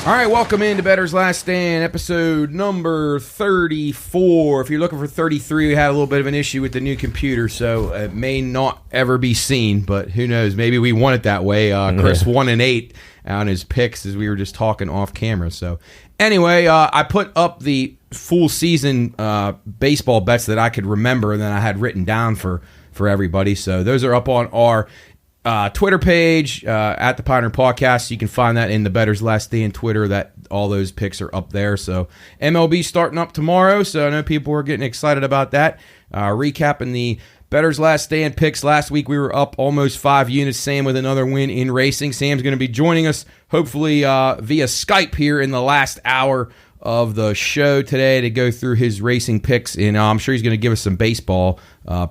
All right, welcome into Bettor's Last Stand, episode number 34. If you're looking for 33, we had a little bit of an issue with the new computer, so it may not ever be seen, but who knows? Maybe we want it that way. Chris 1-8 on his picks as we were just talking off camera. So anyway, I put up the full season baseball bets that I could remember and then I had written down for everybody. So those are up on our Twitter page at the Pioneer Podcast. You can find that in the Bettor's Last Stand Twitter. That all those picks are up there. So MLB starting up tomorrow, so I know people are getting excited about that. Recapping the Bettor's Last Stand picks. Last week we were up almost 5 units. Sam with another win in racing. Sam's going to be joining us hopefully via Skype here in the last hour of the show today to go through his racing picks, and I'm sure he's going to give us some baseball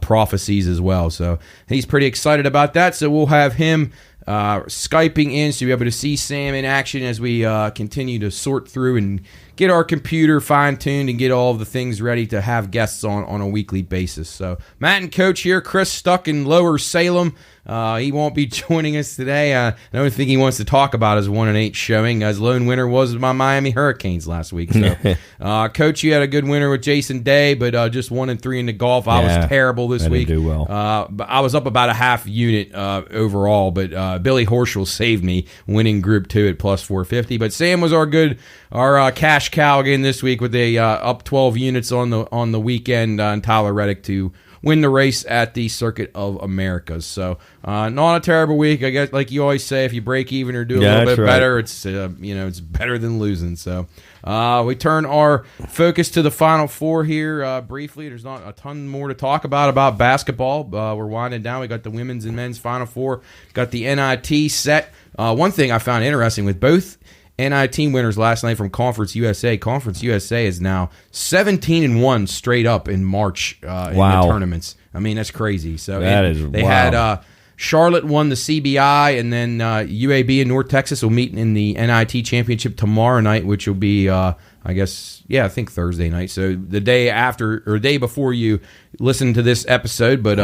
prophecies as well. So he's pretty excited about that. So we'll have him Skyping in, so you'll be able to see Sam in action as we continue to sort through and get our computer fine-tuned and get all of the things ready to have guests on a weekly basis. So Matt and Coach here, Chris stuck in Lower Salem. He won't be joining us today. The only thing he wants to talk about is 1-8 showing, as lone winner was my Miami Hurricanes last week. So, Coach, you had a good winner with Jason Day, but just 1-3 in the golf. I was terrible this week. Didn't do well. But I was up about a half unit overall, but Billy Horschel saved me, winning Group 2 at plus 450. But Sam was our cash cow again this week with a up 12 units on the weekend, and Tyler Reddick to win the race at the Circuit of Americas. So not a terrible week. I guess, like you always say, if you break even or do a little bit better, it's it's better than losing. So we turn our focus to the Final Four here briefly. There's not a ton more to talk about basketball. We're winding down. We got the women's and men's Final Four. Got the NIT set. One thing I found interesting with both NIT winners last night from Conference USA. Conference USA is now 17-1 straight up in March in the tournaments. I mean, that's crazy. So they had Charlotte won the CBI, and then UAB and North Texas will meet in the NIT championship tomorrow night, which will be I think Thursday night. So the day after or day before you listen to this episode, but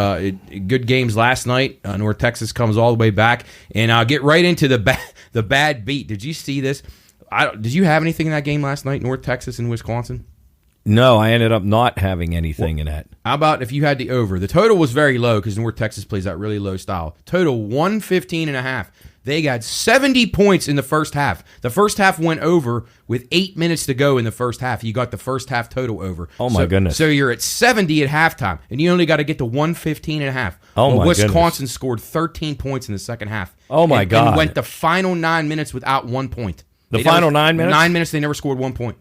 good games last night. North Texas comes all the way back, and I'll get right into the bad beat. Did you see this? Did you have anything in that game last night, North Texas and Wisconsin? No, I ended up not having anything in that. How about if you had the over? The total was very low because North Texas plays that really low style. Total 115.5. They got 70 points in the first half. The first half went over with 8 minutes to go in the first half. You got the first half total over. Oh, my goodness. So you're at 70 at halftime, and you only got to get to 115.5. Oh, my Wisconsin goodness. scored 13 points in the second half. Oh, my God. And went the final 9 minutes without 1 point. The final 9 minutes? 9 minutes, they never scored 1 point.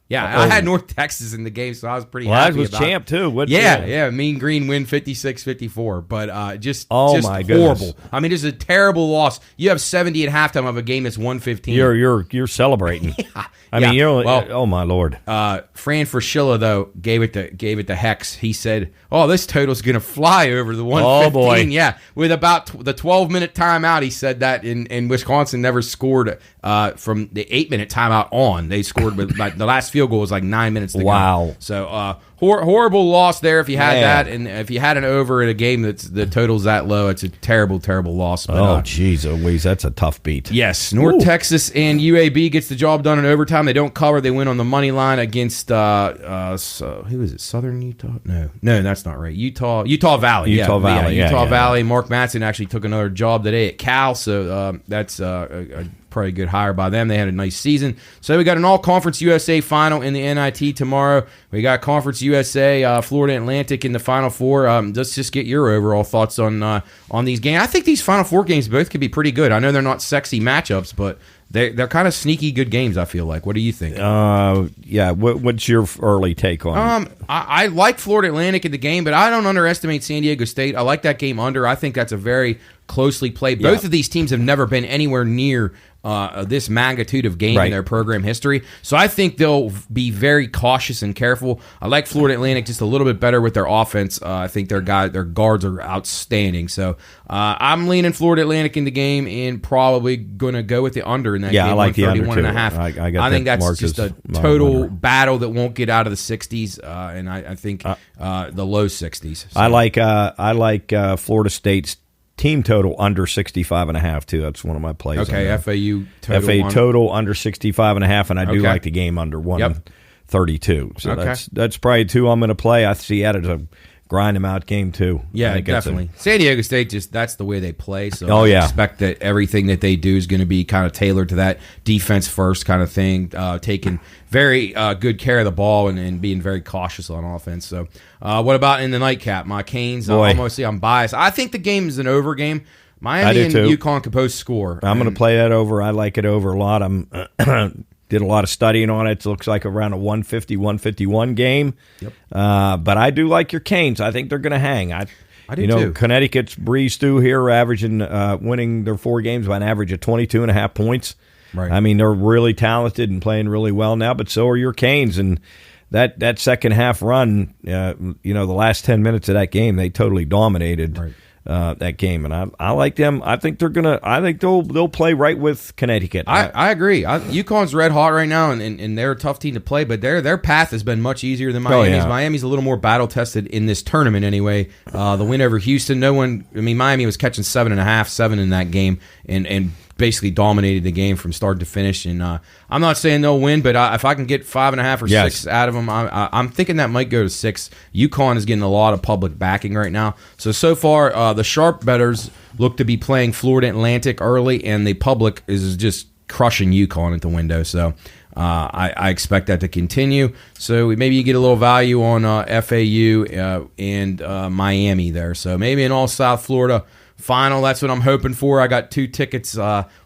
Yeah, I had North Texas in the game, so I was pretty happy about it. Well, I was champ, too. Yeah, Mean Green win 56-54, but just my horrible. goodness. I mean, it's a terrible loss. You have 70 at halftime of a game that's 115. You're celebrating. I mean, oh my Lord. Fran Fraschilla, though, gave it the hex. He said, "Oh, this total's gonna fly over the 115." Oh boy, yeah. With about the 12-minute timeout, he said that in Wisconsin never scored from the 8-minute timeout on. They scored with the last field goal was like 9 minutes to go. Wow. So horrible loss there if you had that, and if you had an over in a game that's the total's that low, it's a terrible loss. But, geez, Louise, that's a tough beat. Yes, North Texas and UAB gets the job done in overtime. They don't cover. They win on the money line against who is it? Southern Utah? No, that's not right. Utah Valley. Utah Valley. Mark Matson actually took another job today at Cal, so that's a probably a good hire by them. They had a nice season. So we got an all-conference USA final in the NIT tomorrow. We got Conference USA, Florida Atlantic in the Final Four. Let's just get your overall thoughts on these games. I think these Final Four games both could be pretty good. I know they're not sexy matchups, but they're kind of sneaky good games, I feel like. What do you think? What's your early take on it? I like Florida Atlantic in the game, but I don't underestimate San Diego State. I like that game under. I think that's a very closely played. Both of these teams have never been anywhere near this magnitude of game in their program history. So I think they'll be very cautious and careful. I like Florida Atlantic just a little bit better with their offense. I think their guards are outstanding. So I'm leaning Florida Atlantic in the game and probably going to go with the under in that game. I like the under too. 131.5. I think that's just a total battle that won't get out of the 60s, and I think the low 60s. So. I like Florida State's team total under 65.5 too. That's one of my plays. Okay, FAU total under 65.5, and I do like the game under 132. So that's probably two I'm going to play. I see that as a grind them out game too. Yeah, definitely. San Diego State, that's the way they play. So I expect that everything that they do is going to be kind of tailored to that defense first kind of thing, taking very good care of the ball and being very cautious on offense. So what about in the nightcap? My Canes, I'm biased. I think the game is an over game. Miami and UConn could both score. I'm going to play that over. I like it over a lot. I'm did a lot of studying on it. It looks like around a 150, 151 game. Yep. But I do like your Canes. I think they're going to hang. I do too. Connecticut's breezed through here, averaging, winning their 4 games by an average of 22.5 points. Right. I mean, they're really talented and playing really well now, but so are your Canes. And that second half run, the last 10 minutes of that game, they totally dominated that game, and I like them. I think they'll play right with Connecticut. I agree. UConn's red hot right now, and they're a tough team to play, but their path has been much easier than Miami's. Miami's a little more battle tested in this tournament anyway. The win over Houston, Miami was catching 7.5, 7 in that game, and basically dominated the game from start to finish. And I'm not saying they'll win, but if I can get 5.5 or 6 out of them, I'm thinking that might go to 6. UConn is getting a lot of public backing right now. So far, the sharp bettors look to be playing Florida Atlantic early, and the public is just crushing UConn at the window. So I expect that to continue. So maybe you get a little value on FAU and Miami there. So maybe in all South Florida final, that's what I'm hoping for. I got 2 tickets,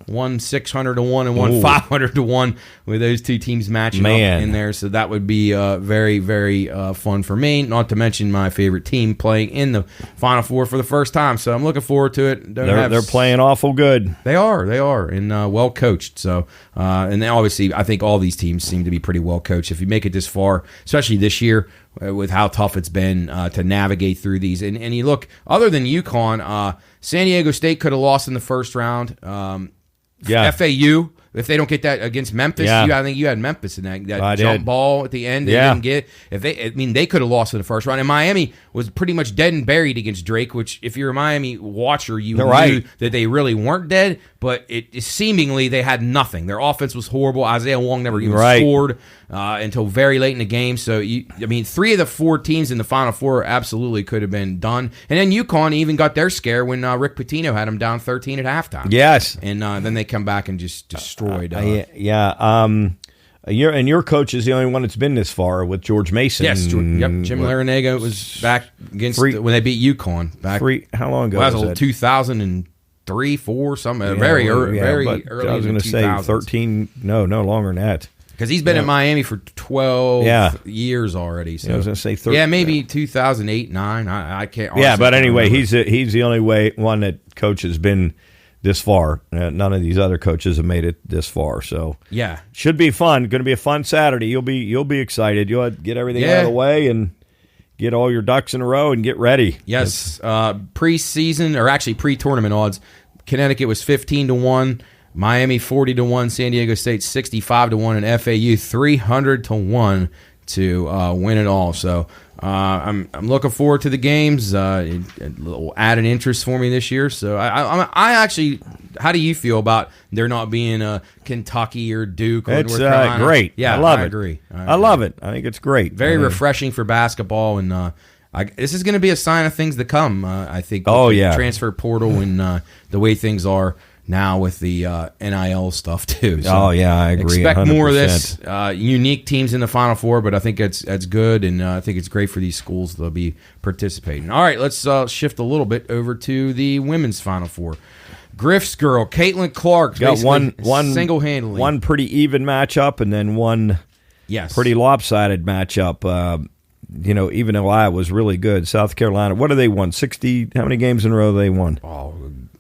one 600 to 1 and one 500 to 1, with those 2 teams matching up in there. So that would be very, very fun for me. Not to mention my favorite team playing in the Final Four for the first time. So I'm looking forward to it. They're playing awful good. They are, and well coached. So and then obviously, I think all these teams seem to be pretty well coached. If you make it this far, especially this year, with how tough it's been to navigate through these, and you look, other than UConn, San Diego State could have lost in the first round. FAU, if they don't get that against Memphis, I think you had Memphis in that jump ball at the end. They didn't get. They could have lost in the first round. And Miami was pretty much dead and buried against Drake. Which, if you're a Miami watcher, you knew that they really weren't dead. But it seemingly they had nothing. Their offense was horrible. Isaiah Wong never even scored until very late in the game. So 3 of the 4 teams in the Final Four absolutely could have been done. And then UConn even got their scare when Rick Pitino had them down 13 at halftime. Yes, and then they come back and just destroyed. Your coach is the only one that's been this far with George Mason. Yes, Jim Larinaga was back against when they beat UConn. How long ago was that? 2003, 4, something very early. I was going to say 13. No longer than that. Because he's been in Miami for 12 years already. So I was going to say 13. Yeah, maybe 2008, 9. I can't. Yeah, but anyway, he's the only one that coach has been this far. None of these other coaches have made it this far. So should be fun. Going to be a fun Saturday. You'll be excited. You'll get everything out of the way and get all your ducks in a row and get ready. Yes, pre-season, or actually pre-tournament odds. Connecticut was 15 to 1. Miami 40 to 1, San Diego State 65 to 1, and FAU 300 to 1 to win it all. So I'm looking forward to the games. It will add an interest for me this year. So I actually, how do you feel about there not being a Kentucky or Duke or North Carolina? Great. Yeah, I agree. I love it. I think it's great. Very refreshing for basketball, and this is going to be a sign of things to come. I think. Transfer portal and the way things are now with the NIL stuff too. So I agree. Expect 100%. more of this. Unique teams in the Final Four, but I think that's good, and I think it's great for these schools to be participating. All right, let's shift a little bit over to the women's Final Four. Griff's girl, Caitlin Clark, got one single-handedly. One pretty even matchup, and then one pretty lopsided matchup. Even though Iowa was really good, South Carolina, what do they won? 60? How many games in a row they won? Oh,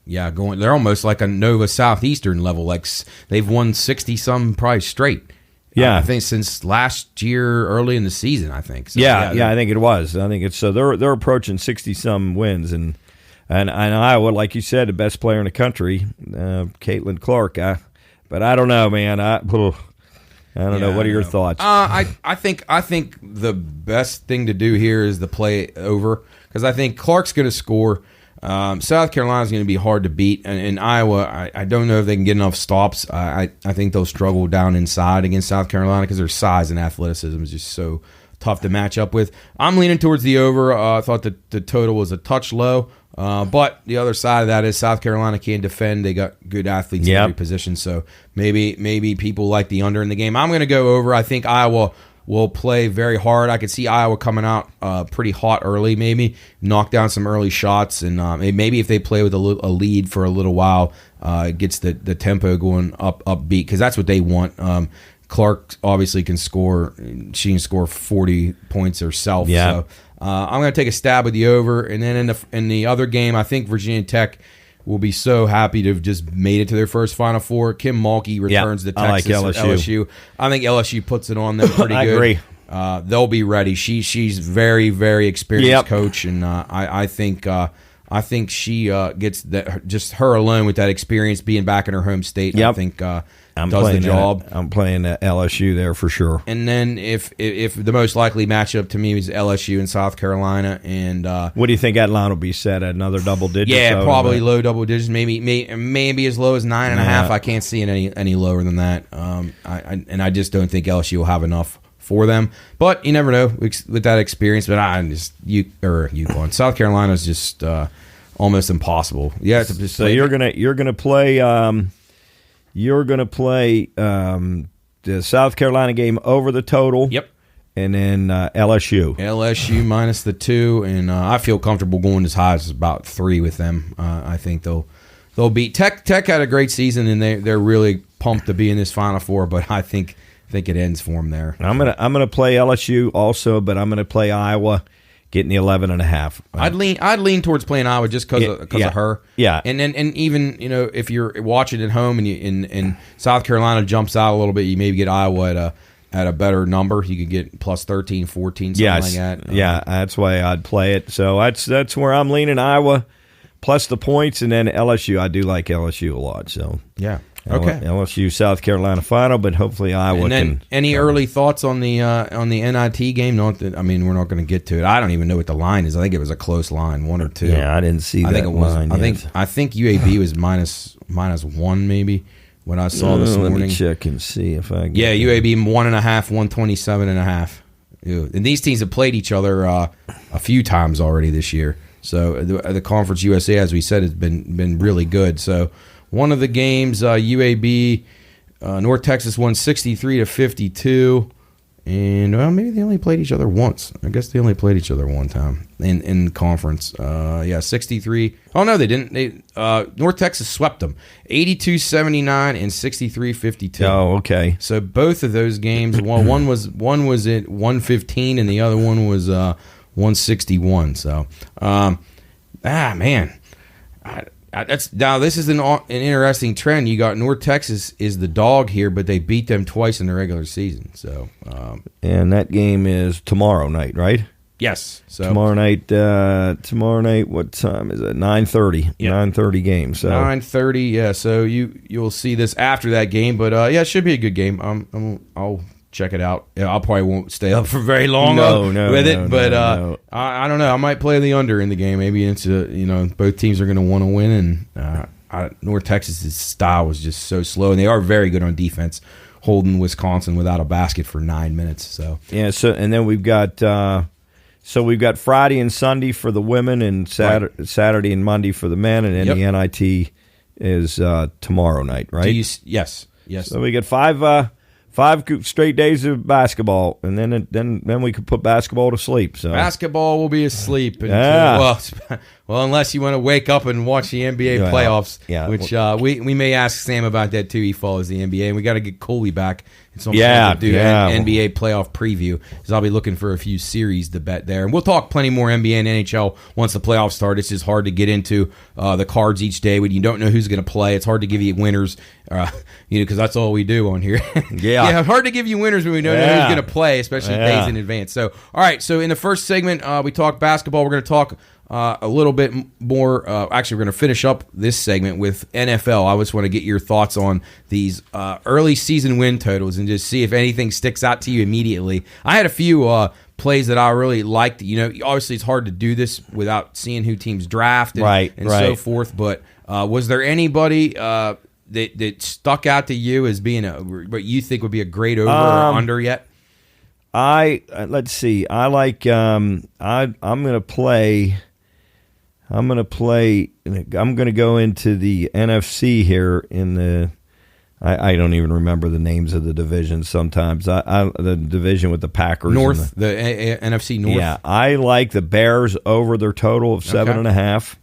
yeah, they're almost like a Nova Southeastern level. Like they've won 60-some probably straight. Yeah, I think since last year, early in the season. I think. So, I think it was. I think it's so. They're approaching 60-some wins, and Iowa, like you said, the best player in the country, Caitlin Clark. But I don't know, man. I don't know. What are your thoughts? I think the best thing to do here is to play over, because I think Clark's going to score. South Carolina's going to be hard to beat, and Iowa, I don't know if they can get enough stops. I think they'll struggle down inside against South Carolina because their size and athleticism is just so tough to match up with. I'm leaning towards the over. I thought that the total was a touch low, but the other side of that is South Carolina can defend. They got good athletes in every position, so maybe people like the under in the game. I'm going to go over. I think Iowa will play very hard. I could see Iowa coming out pretty hot early, maybe knock down some early shots, and maybe if they play with a lead for a little while, it gets the tempo going upbeat because that's what they want. Clark obviously can score. She can score 40 points herself. Yeah. So I'm going to take a stab with the over, and then in the other game, I think Virginia Tech will be so happy to have just made it to their first Final Four. Kim Mulkey returns to Texas. I like LSU. I think LSU puts it on them pretty good. I agree. They'll be ready. She's very, very experienced coach, and I think she gets that. Just her alone with that experience, being back in her home state. I think does the job. I'm playing LSU there for sure. And then if the most likely matchup to me is LSU and South Carolina, and what do you think that line will be set at? Another double digits? Yeah, probably low double digits. Maybe as low as 9.5. I can't see it any lower than that. I just don't think LSU will have enough for them. But you never know with that experience. But UConn, South Carolina is just almost impossible. Yeah. So you're gonna play. You're going to play the South Carolina game over the total. Yep. And then LSU. LSU minus the 2, and I feel comfortable going as high as about 3 with them. I think they'll beat Tech. Tech had a great season, and they're really pumped to be in this Final Four. But I think it ends for them there. I'm gonna play LSU also, but I'm gonna play Iowa. Getting the 11.5. I'd lean towards playing Iowa just because of her. Yeah. And even if you're watching at home and South Carolina jumps out a little bit, you maybe get Iowa at a better number. You could get plus 13, 14, something like that. Yeah, that's why I'd play it. So that's where I'm leaning, Iowa plus the points, and then LSU. I do like LSU a lot. So yeah. Okay. LSU South Carolina final, but hopefully Iowa and then can. Any early thoughts on the NIT game? We're not going to get to it. I don't even know what the line is. I think it was a close line, 1 or 2. Yeah, I didn't see that line. I think UAB was minus 1 maybe when I saw this morning. Let me check and see if I. UAB 1.5, 127.5. And these teams have played each other a few times already this year. So the Conference USA, as we said, has been really good. So. One of the games, UAB, North Texas won 63-52, and maybe they only played each other once. I guess they only played each other one time in conference. 63. Oh no, they didn't. North Texas swept them, 82-79 and 63-52. Oh, okay. So both of those games, one was at 115, and the other one was 161. So, man. This is an interesting trend. You got North Texas is the dog here, but they beat them twice in the regular season. So, and that game is tomorrow night, right? Yes. So tomorrow night. What time is it? 9:30. Yep. 9:30 game. So 9:30. Yeah. So you'll see this after that game, but it should be a good game. I'll check it out. I probably won't stay up for very long with it, but I don't know. I might play the under in the game. Maybe it's both teams are going to want to win, and North Texas' style was just so slow, and they are very good on defense, holding Wisconsin without a basket for 9 minutes. So yeah. So and then we've got Friday and Sunday for the women, and Saturday and Monday for the men, and then the NIT is tomorrow night, right? Yes. So we get 5 straight days of basketball, and then we could put basketball to sleep. So basketball will be asleep until, well, unless you want to wake up and watch the NBA playoffs, which we may ask Sam about that too. He follows the NBA, and we got to get Coley back. Do an NBA playoff preview, because I'll be looking for a few series to bet there. And we'll talk plenty more NBA and NHL once the playoffs start. It's just hard to get into the cards each day when you don't know who's going to play. It's hard to give you winners, because that's all we do on here. Hard to give you winners when we don't know who's going to play, especially days in advance. So, all right, so in the first segment, we talked basketball. We're going to talk a little bit more. Actually, we're going to finish up this segment with NFL. I just want to get your thoughts on these early season win totals and just see if anything sticks out to you immediately. I had a few plays that I really liked. Obviously it's hard to do this without seeing who teams draft and so forth. But was there anybody that stuck out to you as being what you think would be a great over or under yet? Let's see. I like. I'm going to play. I'm going to go into the NFC here in the. I don't even remember the names of the divisions sometimes. The division with the Packers. North, the NFC North. Yeah, I like the Bears over their total of 7.5.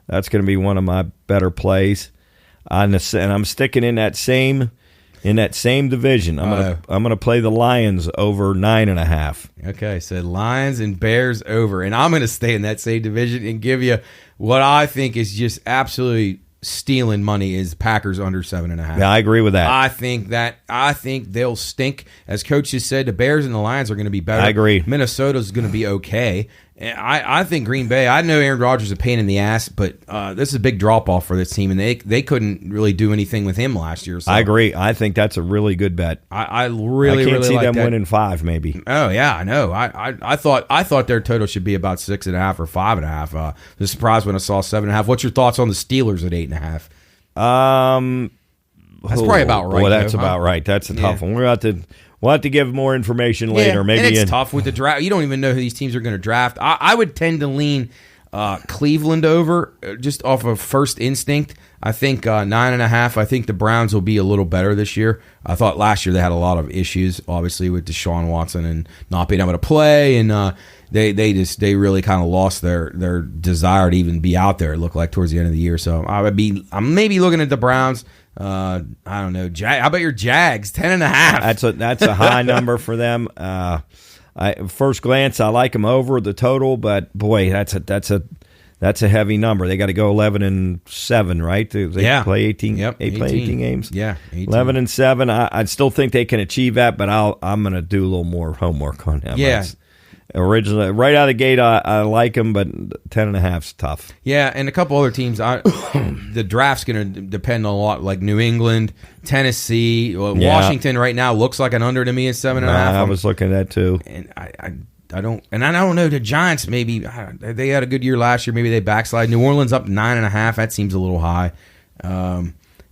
That's going to be one of my better plays. And I'm sticking in that same division. I'm gonna play the Lions over 9.5. Okay, so Lions and Bears over, and I'm gonna stay in that same division and give you what I think is just absolutely stealing money is Packers under 7.5. Yeah, I agree with that. I think they'll stink. As Coach just said, the Bears and the Lions are going to be better. I agree. Minnesota's going to be okay. And I think Green Bay, I know Aaron Rodgers is a pain in the ass, but this is a big drop-off for this team, and they couldn't really do anything with him last year. So I agree. I think that's a really good bet. I can't see like them that. winning 5, maybe. Oh yeah, I know. I thought their total should be about 6.5 or 5.5. I was surprised when I saw 7.5. What's your thoughts on the Steelers at 8.5? That's probably about right. Well, that's about right. That's a tough one. We'll have to give more information later. Maybe and it's tough with the draft. You don't even know who these teams are going to draft. I would tend to lean Cleveland over just off of first instinct. I think 9.5. I think the Browns will be a little better this year. I thought last year they had a lot of issues, obviously with Deshaun Watson and not being able to play, and they really kind of lost their desire to even be out there. It looked like towards the end of the year. So I'm maybe looking at the Browns. I don't know. How about your Jags? 10.5. That's a high number for them. First glance, I like them over the total, but boy, that's a heavy number. They got to go 11-7, right? They play 18. Yep, they play 18 games. Yeah, 18. 11-7. I still think they can achieve that, but I'm going to do a little more homework on them. Yeah. Originally, right out of the gate, I like them, but 10.5 is tough. Yeah, and a couple other teams. The draft's going to depend on a lot, like New England, Tennessee, Washington. Right now looks like an under to me at 7.5. I was looking at that too, and I don't know. The Giants, maybe they had a good year last year. Maybe they backslide. New Orleans up 9.5. That seems a little high. I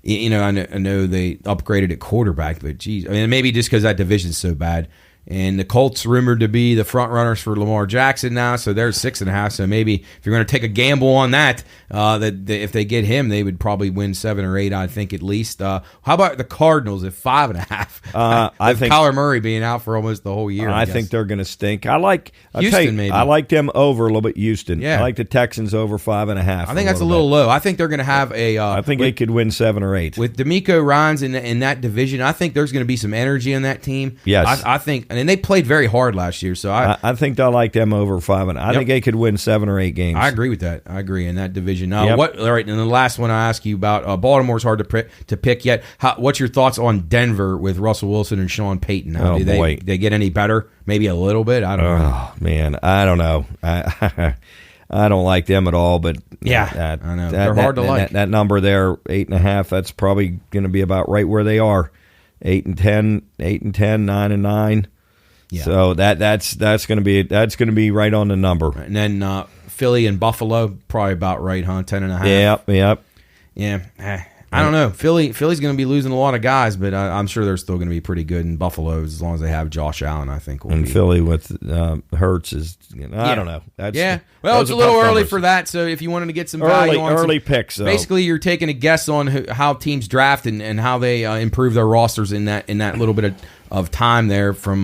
know they upgraded at quarterback, but geez, I mean, maybe just because that division's so bad. And the Colts rumored to be the front runners for Lamar Jackson now, so they're 6.5. So maybe if you're going to take a gamble on that, if they get him, they would probably win 7 or 8. I think at least. How about the Cardinals at 5.5? I think Kyler Murray being out for almost the whole year. I think they're going to stink. I like Houston. Maybe I like them over a little bit. Houston. Yeah. I like the Texans over 5.5. I think that's a little low. I think they're going to have a. I think they could win 7 or 8 with D'Amico Ryans in that division. I think there's going to be some energy in that team. Yes, I think. And they played very hard last year, so I think I like them over 5. I think they could win 7 or 8 games. I agree with that. I agree in that division. All right, and the last one I ask you about, Baltimore's hard to pick yet. What's your thoughts on Denver with Russell Wilson and Sean Payton? Do they get any better? Maybe a little bit. I don't know. Oh man, I don't know. I don't like them at all. But I know they're hard to like. That number there, 8.5. That's probably going to be about right where they are. 8-10, 9-9. Yeah. So that's going to be right on the number. And then Philly and Buffalo probably about right, huh? 10.5. Yep. Yeah. I don't know. Philly's going to be losing a lot of guys, but I'm sure they're still going to be pretty good. In Buffalo, as long as they have Josh Allen, I think. Philly with Hurts is. I don't know. Well, it's a little early for that. So if you wanted to get some value on early picks, basically you're taking a guess on how teams draft and how they improve their rosters in that little bit of time there from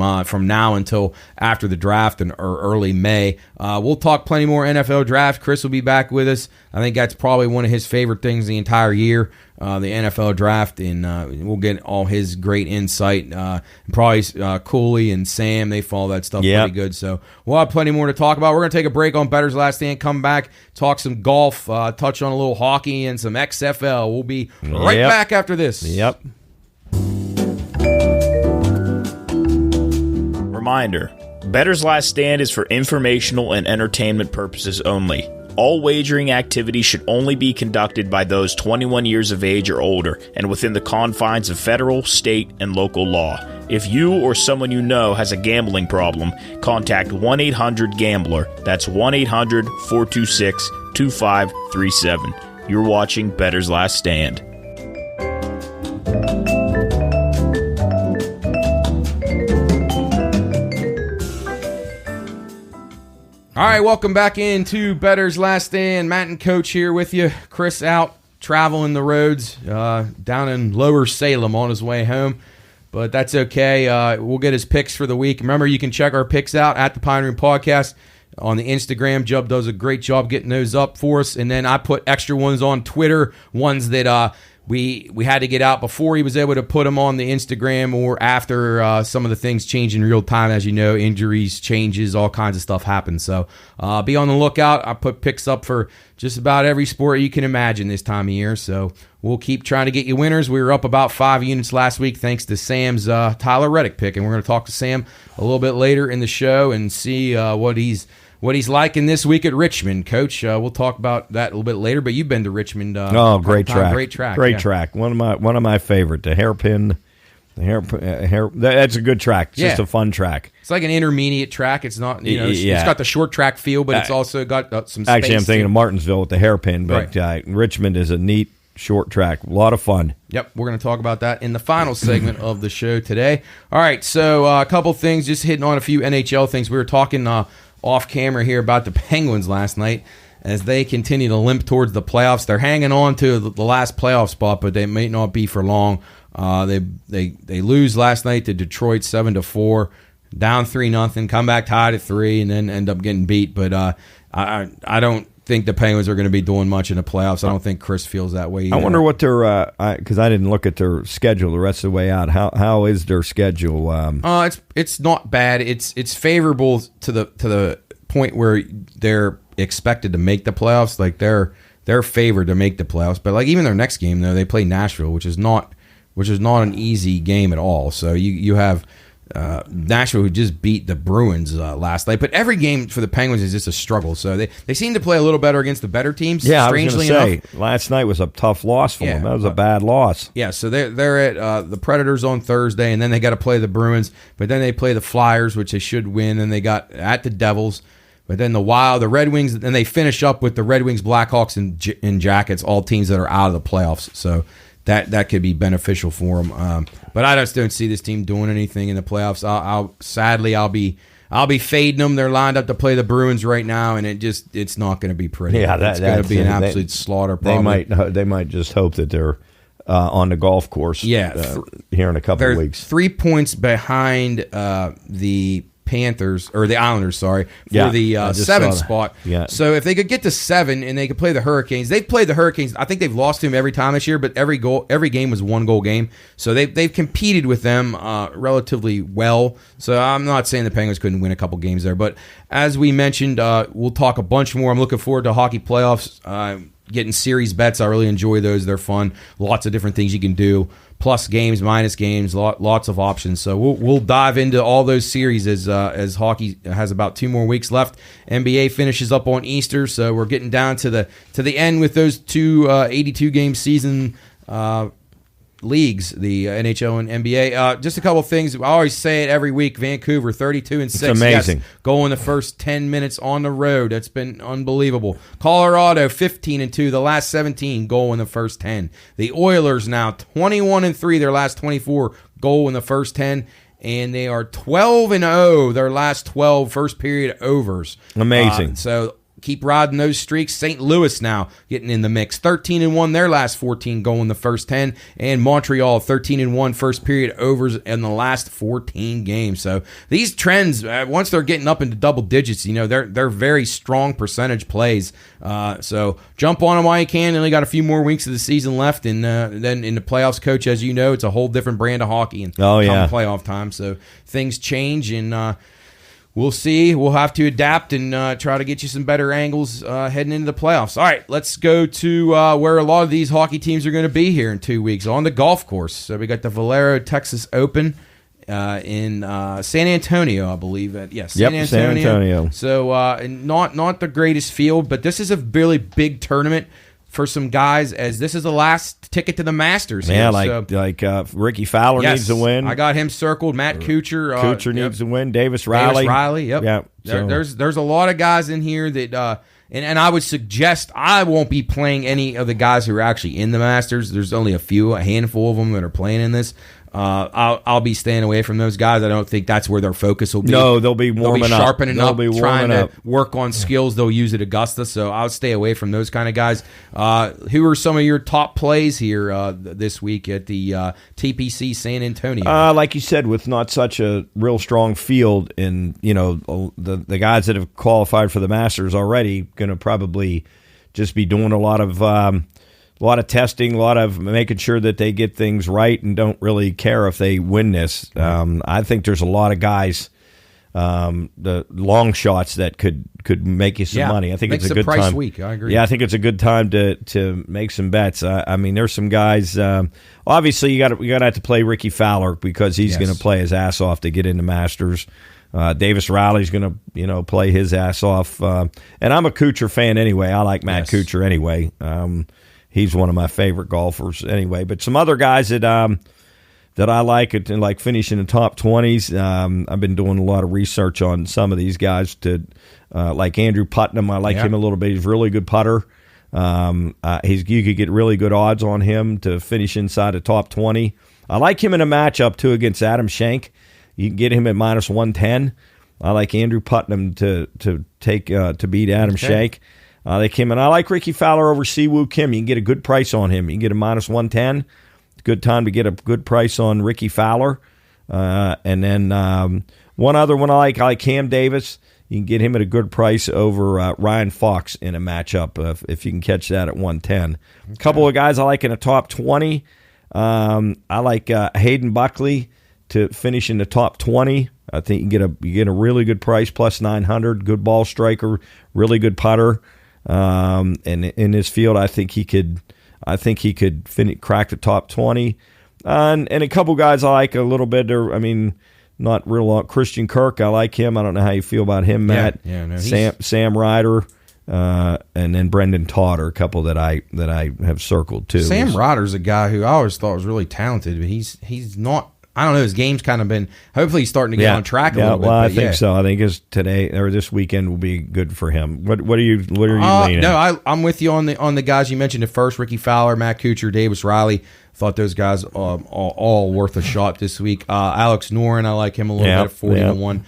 now until after the draft or early May. We'll talk plenty more NFL draft. Chris will be back with us. I think that's probably one of his favorite things the entire year, the NFL draft, and we'll get all his great insight. Probably Cooley and Sam, they follow that stuff pretty good. So we'll have plenty more to talk about. We're going to take a break on Bettor's Last Stand, come back, talk some golf, touch on a little hockey and some XFL. We'll be right back after this. Yep. Reminder, Bettor's Last Stand is for informational and entertainment purposes only. All wagering activity should only be conducted by those 21 years of age or older and within the confines of federal, state, and local law. If you or someone you know has a gambling problem, contact 1-800-GAMBLER. That's 1-800-426-2537. You're watching Bettor's Last Stand. All right, welcome back into Bettor's Last Stand. Matt and Coach here with you. Chris out traveling the roads down in Lower Salem on his way home, but that's okay. We'll get his picks for the week. Remember, you can check our picks out at the Pine Room Podcast on the Instagram. Jub does a great job getting those up for us, and then I put extra ones on Twitter, ones that we had to get out before he was able to put them on the Instagram or after some of the things change in real time. As you know, injuries, changes, all kinds of stuff happens. So be on the lookout. I put picks up for just about every sport you can imagine this time of year. So we'll keep trying to get you winners. We were up about 5 units last week thanks to Sam's Tyler Reddick pick. And we're going to talk to Sam a little bit later in the show and see what he's liking this week at Richmond, Coach. We'll talk about that a little bit later. But you've been to Richmond. Great track, great track, track. One of my favorite. The hairpin. That's a good track. It's just a fun track. It's like an intermediate track. It's not, it's got the short track feel, but it's also got some space. Actually, I'm thinking of Martinsville with the hairpin, but Richmond is a neat short track. A lot of fun. Yep, we're going to talk about that in the final segment of the show today. All right, so a couple things, just hitting on a few NHL things. We were talking off camera here about the Penguins last night as they continue to limp towards the playoffs. They're hanging on to the last playoff spot, but they may not be for long. They lose last night to Detroit 7-4, down 3-0, come back tied at 3, and then end up getting beat. But I don't think the Penguins are going to be doing much in the playoffs. I don't think Chris feels that way either. I wonder what their because I didn't look at their schedule the rest of the way out. How is their schedule? It's not bad. It's favorable to the point where they're expected to make the playoffs. Like they're favored to make the playoffs. But like even their next game though, they play Nashville, which is not an easy game at all. So you have Nashville, who just beat the Bruins last night. But every game for the Penguins is just a struggle. So they seem to play a little better against the better teams. Yeah, strangely I was going to enough. say, last night was a tough loss for them. That was a bad loss. Yeah, so they're at the Predators on Thursday, and then they got to play the Bruins. But then they play the Flyers, which they should win, and they got at the Devils. But then the Wild, the Red Wings, and they finish up with the Red Wings, Blackhawks, and Jackets, all teams that are out of the playoffs. So that could be beneficial for them. But I just don't see this team doing anything in the playoffs. I'll be fading them. They're lined up to play the Bruins right now, and it's not going to be pretty. Yeah, it's going to be an absolute slaughter. Probably. They might just hope that they're on the golf course. Yeah, here in a couple of weeks. 3 points behind the Panthers or the Islanders, for the 7th spot. Yeah. So if they could get to 7 and they could play the Hurricanes, they've played the Hurricanes. I think they've lost to them every time this year, but every game was 1-goal game. So they've competed with them relatively well. So I'm not saying the Penguins couldn't win a couple games there, but as we mentioned, we'll talk a bunch more. I'm looking forward to hockey playoffs. Getting series bets, I really enjoy those. They're fun. Lots of different things you can do. Plus games, minus games, lots of options. So we'll dive into all those series as hockey has about 2 more weeks left. NBA finishes up on Easter, so we're getting down to the end with those two 82-game season leagues, the NHL and NBA. Just a couple things. I always say it every week. Vancouver 32-6. It's amazing. Yes, going the first 10 minutes on the road. That's been unbelievable. Colorado 15-2. The last 17 goal in the first 10. The Oilers now 21-3. Their last 24 goal in the first 10. And they are 12-0. Their last 12 first period overs. Amazing. So keep riding those streaks. St. Louis now getting in the mix. 13-1, their last 14 goal in the first 10. And Montreal, 13-1, first period overs in the last 14 games. So these trends, once they're getting up into double digits, they're very strong percentage plays. So jump on them while you can. They only got a few more weeks of the season left. And then in the playoffs, Coach, as you know, it's a whole different brand of hockey. And come playoff time. So things change, and we'll see. We'll have to adapt and try to get you some better angles heading into the playoffs. All right, let's go to where a lot of these hockey teams are going to be here in 2 weeks, on the golf course. So we got the Valero Texas Open in San Antonio, I believe. Yes, San Antonio. So not the greatest field, but this is a really big tournament for some guys, as this is the last ticket to the Masters. Yeah, here. Ricky Fowler needs to win. I got him circled. Matt Kuchar. Kuchar needs to win. Davis Riley. Yep. Yeah. There's a lot of guys in here that, and I would suggest I won't be playing any of the guys who are actually in the Masters. There's only a handful of them that are playing in this. I'll be staying away from those guys. I don't think that's where their focus will be. No, they'll be warming up. Sharpening up, trying to work on skills they'll use at Augusta. So I'll stay away from those kind of guys. Who are some of your top plays here this week at the TPC San Antonio? Like you said, with not such a real strong field, and the guys that have qualified for the Masters already going to probably just be doing a lot of testing, a lot of making sure that they get things right and don't really care if they win this. I think there's a lot of guys, the long shots that could make you some money. I think it's a good time. Week. I agree. Yeah, I think it's a good time to make some bets. I mean, there's some guys. Obviously, you got to have to play Ricky Fowler because he's going to play his ass off to get into Masters. Davis Riley's going to play his ass off. And I'm a Kuchar fan anyway. I like Matt Kuchar anyway. He's one of my favorite golfers anyway. But some other guys that I like finishing in the top 20s. I've been doing a lot of research on some of these guys. Like Andrew Putnam, I like him a little bit. He's a really good putter. You could get really good odds on him to finish inside the top 20. I like him in a matchup too against Adam Schenk. You can get him at -110. I like Andrew Putnam to beat Adam Schenk. I like him, and I like Ricky Fowler over Siwoo Kim. You can get a good price on him. You can get a -110. It's a good time to get a good price on Ricky Fowler. And then one other one I like Cam Davis. You can get him at a good price over Ryan Fox in a matchup if you can catch that at 110. A couple of guys I like in the top 20. I like Hayden Buckley to finish in the top 20. I think you get a really good price, +900. Good ball striker, really good putter. And in this field, I think he could crack the top 20. And a couple guys I like a little bit. Not real long. Christian Kirk, I like him. I don't know how you feel about him, Matt. Sam Ryder, and then Brendan Todd are a couple that I have circled too. Sam Ryder's a guy who I always thought was really talented, but he's not. I don't know. His game's kind of been. Hopefully, he's starting to get on track a little bit. Well, I think so. I think today or this weekend will be good for him. What are you leaning? No, I'm with you on the guys you mentioned at first: Ricky Fowler, Matt Kuchar, Davis Riley. Thought those guys all worth a shot this week. Alex Noren, I like him a little bit at 40-1.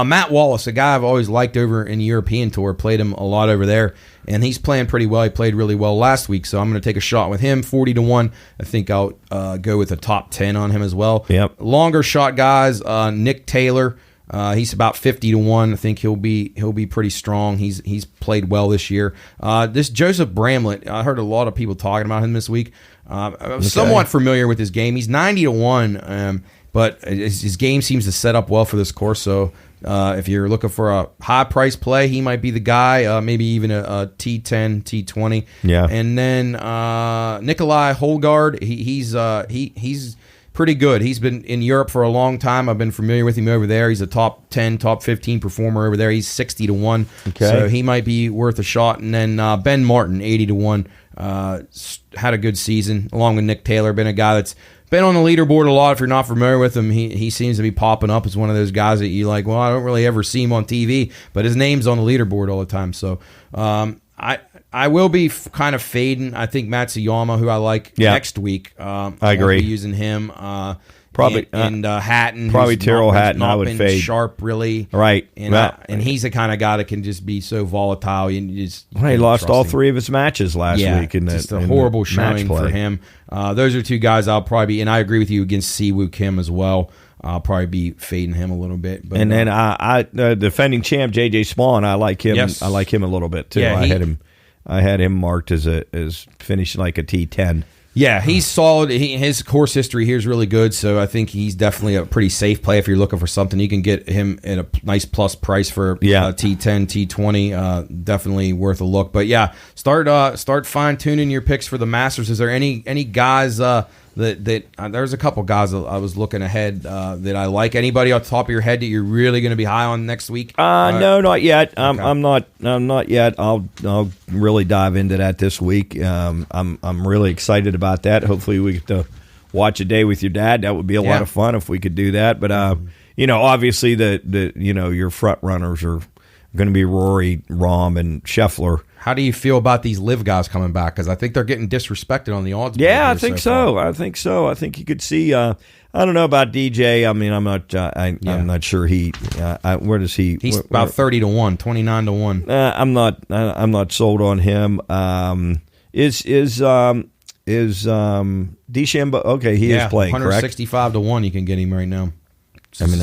Matt Wallace, a guy I've always liked over in the European Tour, played him a lot over there, and he's playing pretty well. He played really well last week, so I'm going to take a shot with him, 40-1. I think I'll go with a top 10 on him as well. Yep. Longer shot guys, Nick Taylor. He's about 50-1. I think he'll be pretty strong. He's played well this year. This Joseph Bramlett, I heard a lot of people talking about him this week. I'm somewhat familiar with his game. He's 90-1, but his game seems to set up well for this course. So if you're looking for a high price play, he might be the guy. Maybe even a T10, T20. Yeah. And then Nikolai Holgaard, he's pretty good. He's been in Europe for a long time. I've been familiar with him over there. He's a top 10, top 15 performer over there. He's 60-1. Okay. So he might be worth a shot. And then Ben Martin, 80-1. Had a good season, along with Nick Taylor. Been a guy that's been on the leaderboard a lot. If you're not familiar with him, he seems to be popping up as one of those guys that you like, well, I don't really ever see him on TV, but his name's on the leaderboard all the time. So I will be kind of fading, I think, Matsuyama, who I like next week. I agree. I'll be using him. Probably and Hatton, probably Tyrrell Hatton. I would fade sharp, really, right. And he's the kind of guy that can just be so volatile. You he lost all 3 of his matches last week. Just a horrible showing for him. Those are 2 guys I'll probably be, and I agree with you against Siwoo Kim as well. I'll probably be fading him a little bit. But, and then defending champ JJ Spawn, I like him. Yes. I like him a little bit too. Yeah, I had him marked as finishing like a T10. Yeah, he's solid. His course history here is really good, so I think he's definitely a pretty safe play if you're looking for something. You can get him at a nice plus price for T10, T20. Definitely worth a look. But yeah, start fine tuning your picks for the Masters. Is there any guys there's a couple guys that I was looking ahead that I like. Anybody off the top of your head that you're really going to be high on next week? No, not yet. Okay. I'm not yet. I'll really dive into that this week. I'm really excited about that. Hopefully we get to watch a day with your dad. That would be a lot of fun if we could do that. But obviously your front runners are going to be Rory, Rahm, and Scheffler. How do you feel about these live guys coming back? Because I think they're getting disrespected on the odds. Yeah, I think so. I think so. I think you could see. I don't know about DJ. I mean, I'm not. I'm not sure he. Where does he? He's about 30-1, 29-1. I'm not. I'm not sold on him. Is DeChambeau? Okay, he is playing. 165-1. You can get him right now.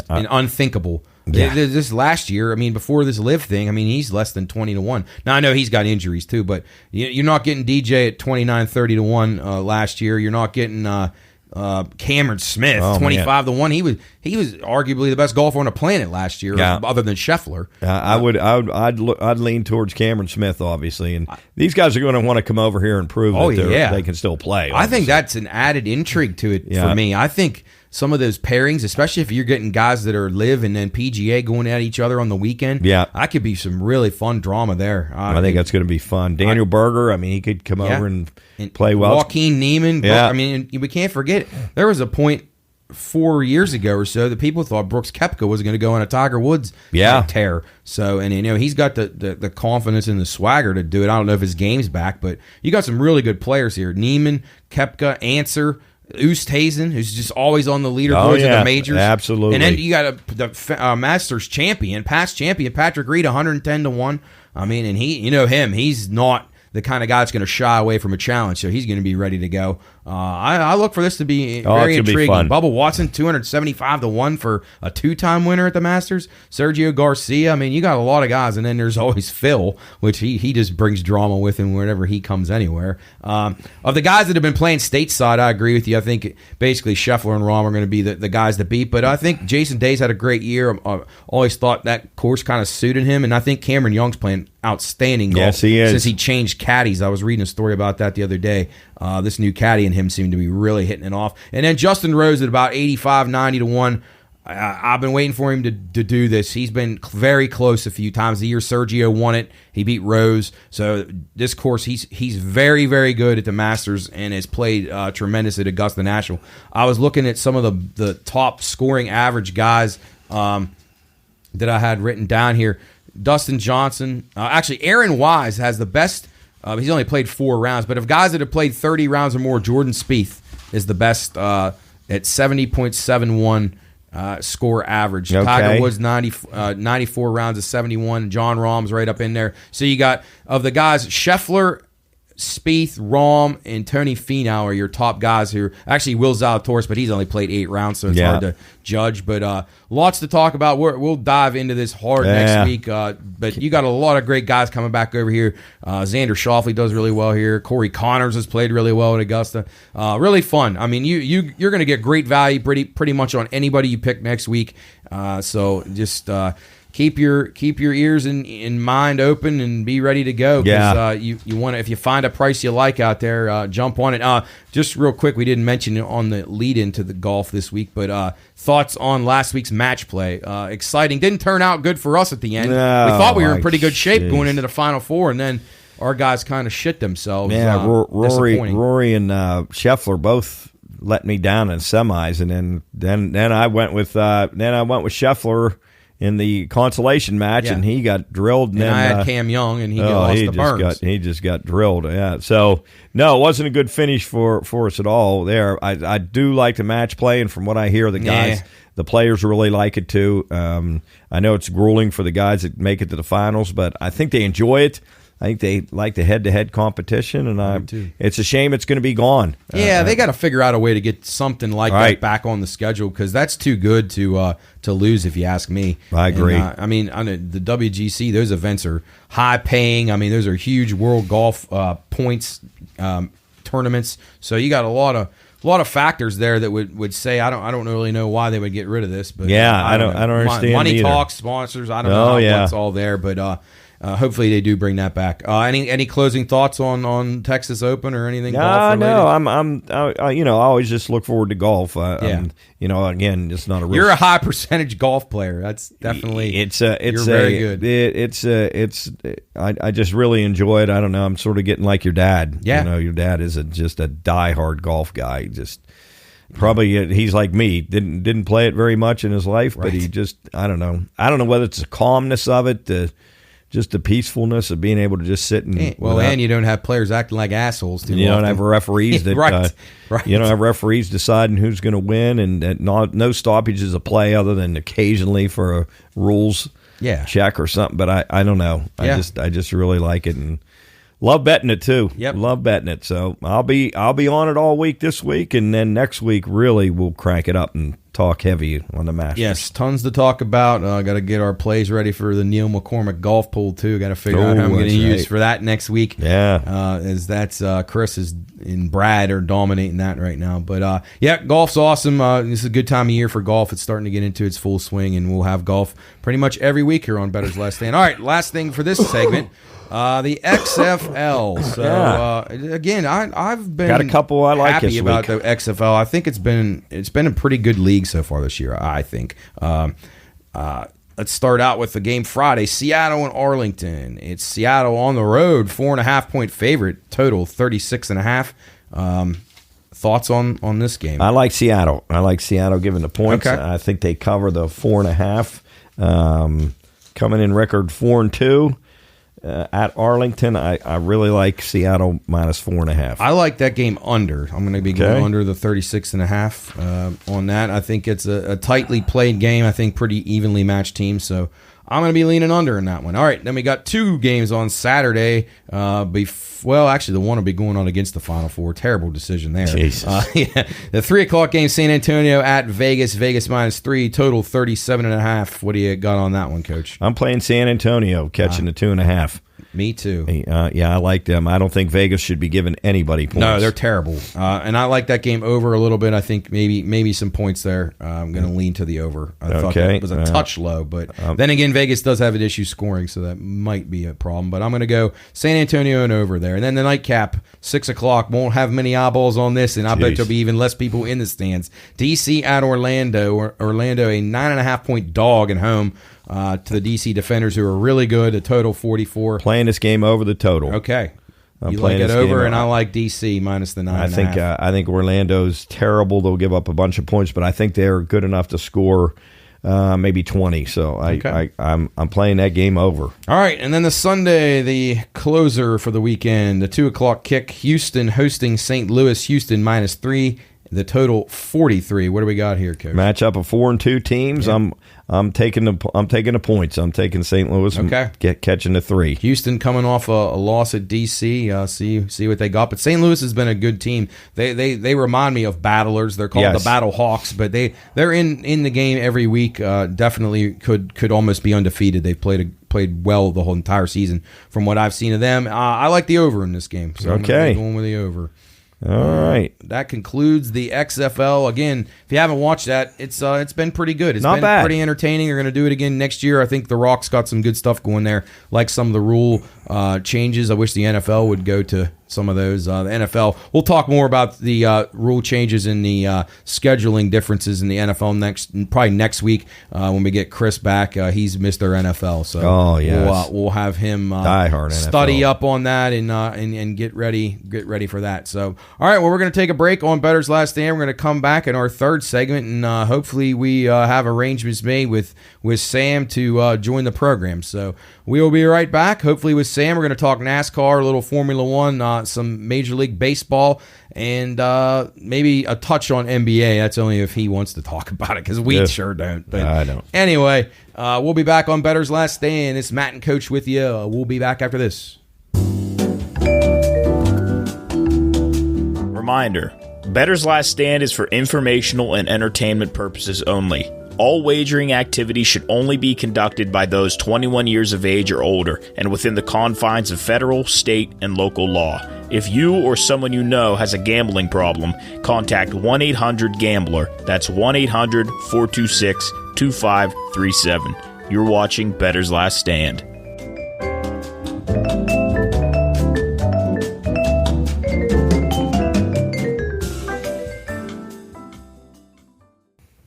Unthinkable. Yeah. This last year, I mean, before this live thing, I mean, he's less than 20-1. Now I know he's got injuries too, but you're not getting DJ at 29-30-1 last year. You're not getting Cameron Smith 25-1. He was arguably the best golfer on the planet last year, other than Scheffler. I'd lean towards Cameron Smith, obviously, and these guys are going to want to come over here and prove that they can still play. Obviously. I think that's an added intrigue to it for me. I think some of those pairings, especially if you're getting guys that are live and then PGA going at each other on the weekend, I could be some really fun drama there. I think that's going to be fun. Daniel Berger, I mean, he could come over and play well. Joaquin Niemann, I mean, we can't forget, there was a point 4 years ago or so that people thought Brooks Koepka was going to go on a Tiger Woods tear. So, and he's got the confidence and the swagger to do it. I don't know if his game's back, but you got some really good players here. Niemann, Koepka, Answer, Oosthuizen, who's just always on the leaderboards of the majors. Absolutely. And then you got the Masters champion, past champion, Patrick Reed, 110-1. I mean, and he's not the kind of guy that's going to shy away from a challenge, so he's going to be ready to go. I look for this to be very intriguing. Bubba Watson, 275-1 for a two-time winner at the Masters. Sergio Garcia, I mean, you got a lot of guys, and then there's always Phil, which he just brings drama with him whenever he comes anywhere. Of the guys that have been playing stateside, I agree with you. I think basically Scheffler and Rahm are going to be the guys to beat, but I think Jason Day's had a great year. I always thought that course kind of suited him, and I think Cameron Young's playing outstanding golf. Yes, he is. Since he changed caddies. I was reading a story about that the other day. This new caddy and him seem to be really hitting it off. And then Justin Rose at about 85-90-1. I've been waiting for him to do this. He's been very close a few times. The year Sergio won it, he beat Rose. So this course, he's very, very good at the Masters and has played tremendous at Augusta National. I was looking at some of the top scoring average guys that I had written down here. Dustin Johnson. Actually, Aaron Wise has the best. He's only played 4 rounds, but of guys that have played 30 rounds or more, Jordan Spieth is the best at 70.71 score average. Okay. Tiger Woods 94 rounds of 71. John Rahm's right up in there. So you got, of the guys, Scheffler, Spieth, Rahm, and Tony Finau are your top guys here. Actually, Will Zalatoris, but he's only played 8 rounds, so it's hard to judge. But lots to talk about. We'll dive into this hard next week. But you got a lot of great guys coming back over here. Xander Schauffele does really well here. Corey Connors has played really well at Augusta. Really fun. I mean, you're going to get great value pretty much on anybody you pick next week. So just keep your ears and mind open and be ready to go. You want to, if you find a price you like out there, jump on it. Just real quick, we didn't mention it on the lead into the golf this week, but thoughts on last week's match play. Exciting. Didn't turn out good for us at the end. We thought we were in pretty good shape going into the Final Four, and then our guys kind of shit themselves. Yeah, Rory and Scheffler both let me down in semis, and then I went with Scheffler in the consolation match, and he got drilled. And I had Cam Young, and he lost the Burns. He just got drilled. Yeah. So no, it wasn't a good finish for us at all. There, I do like the match play, and from what I hear, the guys, the players really like it too. I know it's grueling for the guys that make it to the finals, but I think they enjoy it. I think they like the head-to-head competition, and it's a shame it's going to be gone. Yeah, they got to figure out a way to get something like that back on the schedule, because that's too good to lose, if you ask me. I agree. And, I mean, on the WGC, those events are high-paying. I mean, those are huge world golf points tournaments. So you got a lot of factors there that would say I don't really know why they would get rid of this. But I don't understand. Money either. talks, sponsors. I don't know what's all there, but. hopefully they do bring that back. Any closing thoughts on Texas Open or anything? No, I always just look forward to golf. Again, it's not a real. You're a high percentage golf player. That's definitely. You're very good. I just really enjoy it. I don't know. I'm sort of getting like your dad. Yeah. Your dad is just a diehard golf guy. Just probably he's like me. Didn't play it very much in his life, but he just I don't know whether it's the calmness of it, just the peacefulness of being able to just sit and and you don't have players acting like assholes too. You don't have referees that right. You don't have referees deciding who's going to win, and no stoppages of play other than occasionally for a rules check or something. But I don't know. I just really like it and love betting it too. Yep. Love betting it. So I'll be on it all week this week, and then next week really we'll crank it up and talk heavy on the Masters. Yes, tons to talk about. Got to get our plays ready for the Neil McCormick golf pool too. Got to figure out how I'm going to use for that next week. Yeah, as that's Chris and Brad are dominating that right now. But golf's awesome. This is a good time of year for golf. It's starting to get into its full swing, and we'll have golf pretty much every week here on Bettor's Last Stand. All right, last thing for this segment. The XFL. So again, I've been got a couple I like happy about the XFL. I think it's been a pretty good league so far this year. I think. Let's start out with the game Friday: Seattle and Arlington. It's Seattle on the road, 4.5-point favorite. Total 36.5. Thoughts on this game? I like Seattle. Giving the points. Okay. I think they cover the 4.5. Coming in record 4-2. At Arlington, I really like Seattle minus 4.5. I like that game under. I'm going to be going under the 36.5 on that. I think it's a tightly played game. I think pretty evenly matched teams. So I'm going to be leaning under in that one. All right, then we got two games on Saturday. Actually, the one will be going on against the Final Four. Terrible decision there. The 3 o'clock game, San Antonio at Vegas. Vegas minus 3, total 37.5. What do you got on that one, Coach? I'm playing San Antonio, catching the 2.5. Me too. I like them. I don't think Vegas should be giving anybody points. No, they're terrible. And I like that game over a little bit. I think maybe some points there. I'm going to lean to the over. I thought that was a touch low, but then again, Vegas does have an issue scoring, so that might be a problem. But I'm going to go San Antonio and over there. And then the nightcap, 6 o'clock, won't have many eyeballs on this, and I bet there'll be even less people in the stands. DC at Orlando. Orlando, a 9.5-point dog at home. To the DC Defenders, who are really good, a total 44. Playing this game over the total. Okay. You like it over, and I like DC minus the 9.5. I think Orlando's terrible. They'll give up a bunch of points, but I think they're good enough to score maybe 20. So I'm playing that game over. All right, and then the Sunday, the closer for the weekend, the 2 o'clock kick, Houston hosting St. Louis. Houston minus 3. The total 43. What do we got here, Coach? Matchup of 4-2 teams. Yeah. I'm taking the points. I'm taking St. Louis. Catching the 3. Houston coming off a loss at DC. See what they got. But St. Louis has been a good team. They remind me of battlers. They're called the Battle Hawks, but they're in the game every week. Definitely could almost be undefeated. They've played well the whole entire season from what I've seen of them. I like the over in this game. So I'm going with the over. All right. That concludes the XFL. Again, if you haven't watched that, it's been pretty good. It's Not been bad. Pretty entertaining. We're going to do it again next year. I think The Rock's got some good stuff going there, like some of the rule changes. I wish the NFL would go to some of those. The NFL, we'll talk more about the rule changes and the scheduling differences in the NFL probably next week when we get Chris back. He's Mr. NFL, so we'll have him study NFL. up on that and get ready for that. So, all right, well, we're going to take a break on Bettor's Last Stand. We're going to come back in our third segment, and hopefully we have arrangements made with Sam to join the program. So we will be right back, hopefully with Sam. We're going to talk NASCAR, a little Formula One, some Major League Baseball, and maybe a touch on NBA. That's only if he wants to talk about it, because we sure don't. But I don't. Anyway, we'll be back on Bettor's Last Stand. It's Matt and Coach with you. We'll be back after this. Reminder, Bettor's Last Stand is for informational and entertainment purposes only. All wagering activity should only be conducted by those 21 years of age or older and within the confines of federal, state, and local law. If you or someone you know has a gambling problem, contact 1-800-GAMBLER. That's 1-800-426-2537. You're watching Bettor's Last Stand.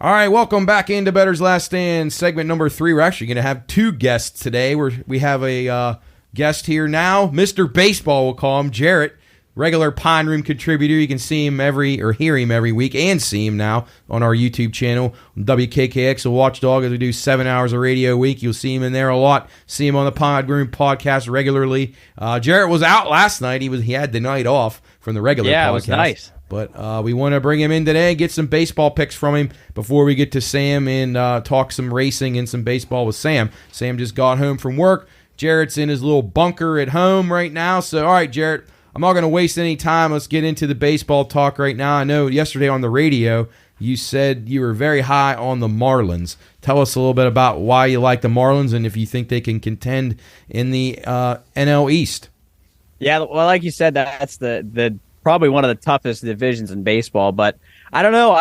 All right, welcome back into Bettor's Last Stand, segment number 3. We're actually going to have 2 guests today. We have a guest here now, Mr. Baseball, we'll call him, Jarrett, regular Pine Room contributor. You can see him hear him every week and see him now on our YouTube channel, WKKX, a watchdog, as we do 7 hours of radio a week. You'll see him in there a lot. See him on the Pine Room podcast regularly. Jarrett was out last night. He had the night off from the regular podcast. Yeah, it was nice. But we want to bring him in today and get some baseball picks from him before we get to Sam and talk some racing and some baseball with Sam. Sam just got home from work. Jarrett's in his little bunker at home right now. So, all right, Jarrett, I'm not going to waste any time. Let's get into the baseball talk right now. I know yesterday on the radio you said you were very high on the Marlins. Tell us a little bit about why you like the Marlins and if you think they can contend in the NL East. Yeah, well, like you said, that's the probably one of the toughest divisions in baseball, but I don't know.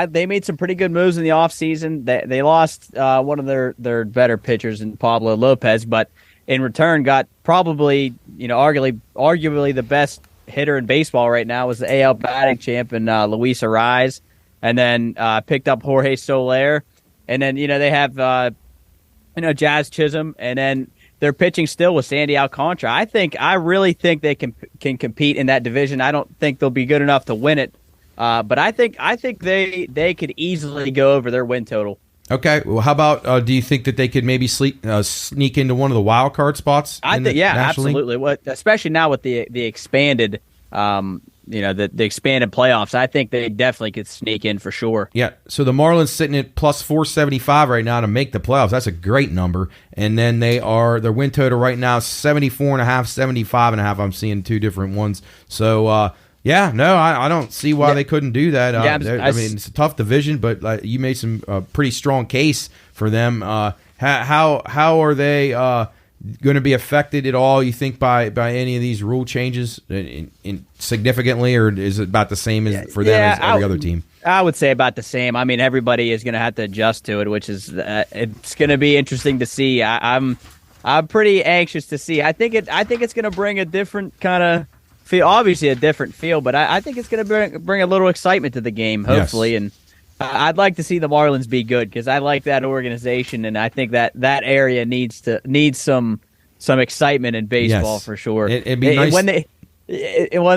They made some pretty good moves in the offseason. They lost one of their better pitchers in Pablo Lopez, but in return got probably, arguably the best hitter in baseball right now was the AL batting champ in Luis Ariz, and then picked up Jorge Soler, and then they have Jazz Chisholm, and then they're pitching still with Sandy Alcantara. I really think they can compete in that division. I don't think they'll be good enough to win it, but I think they could easily go over their win total. Okay. Well, how about do you think that they could maybe sneak into one of the wild card spots? I think absolutely. Well, especially now with the expanded the expanded playoffs, I think they definitely could sneak in for sure. Yeah, so the Marlins sitting at plus 475 right now to make the playoffs. That's a great number. And then their win total right now 74.5, 75.5. I'm seeing 2 different ones. So, I don't see why they couldn't do that. It's a tough division, but you made some pretty strong case for them. How are they going to be affected at all, you think, by any of these rule changes significantly, or is it about the same as for them as every other team? I would say about the same. I mean, everybody is going to have to adjust to it, which is it's going to be interesting to see. I'm pretty anxious to see. I think it's going to bring a different kind of feel, obviously a different feel, but I think it's going to bring a little excitement to the game, hopefully, yes. And I'd like to see the Marlins be good because I like that organization, and I think that area needs some excitement in baseball, yes. For sure. It'd be nice when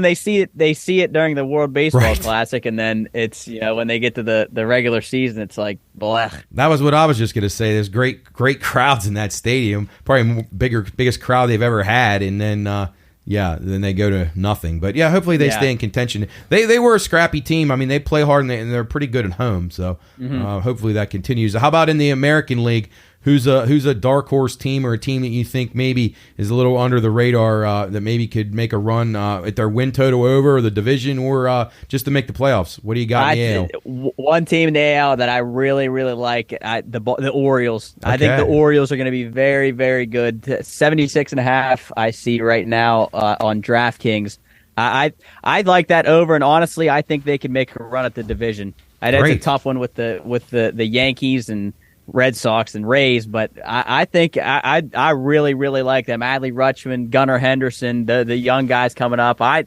they see it during the World Baseball Classic, and then it's when they get to the regular season, it's like blech. That was what I was just going to say. There's great crowds in that stadium, probably biggest crowd they've ever had, and then. Then they go to nothing. But, hopefully they stay in contention. They were a scrappy team. I mean, they play hard, and they're pretty good at home. So hopefully that continues. How about in the American League? Who's a dark horse team or a team that you think maybe is a little under the radar that maybe could make a run at their win total over the division or just to make the playoffs? What do you got in the AL? One team in the AL that I really, really like, the Orioles. Okay. I think the Orioles are going to be very, very good. 76.5 I see right now on DraftKings. I like that over, and honestly, I think they can make a run at the division. It's a tough one with the Yankees and Red Sox and Rays, but I think I really, really like them. Adley Rutschman, Gunnar Henderson, the young guys coming up. I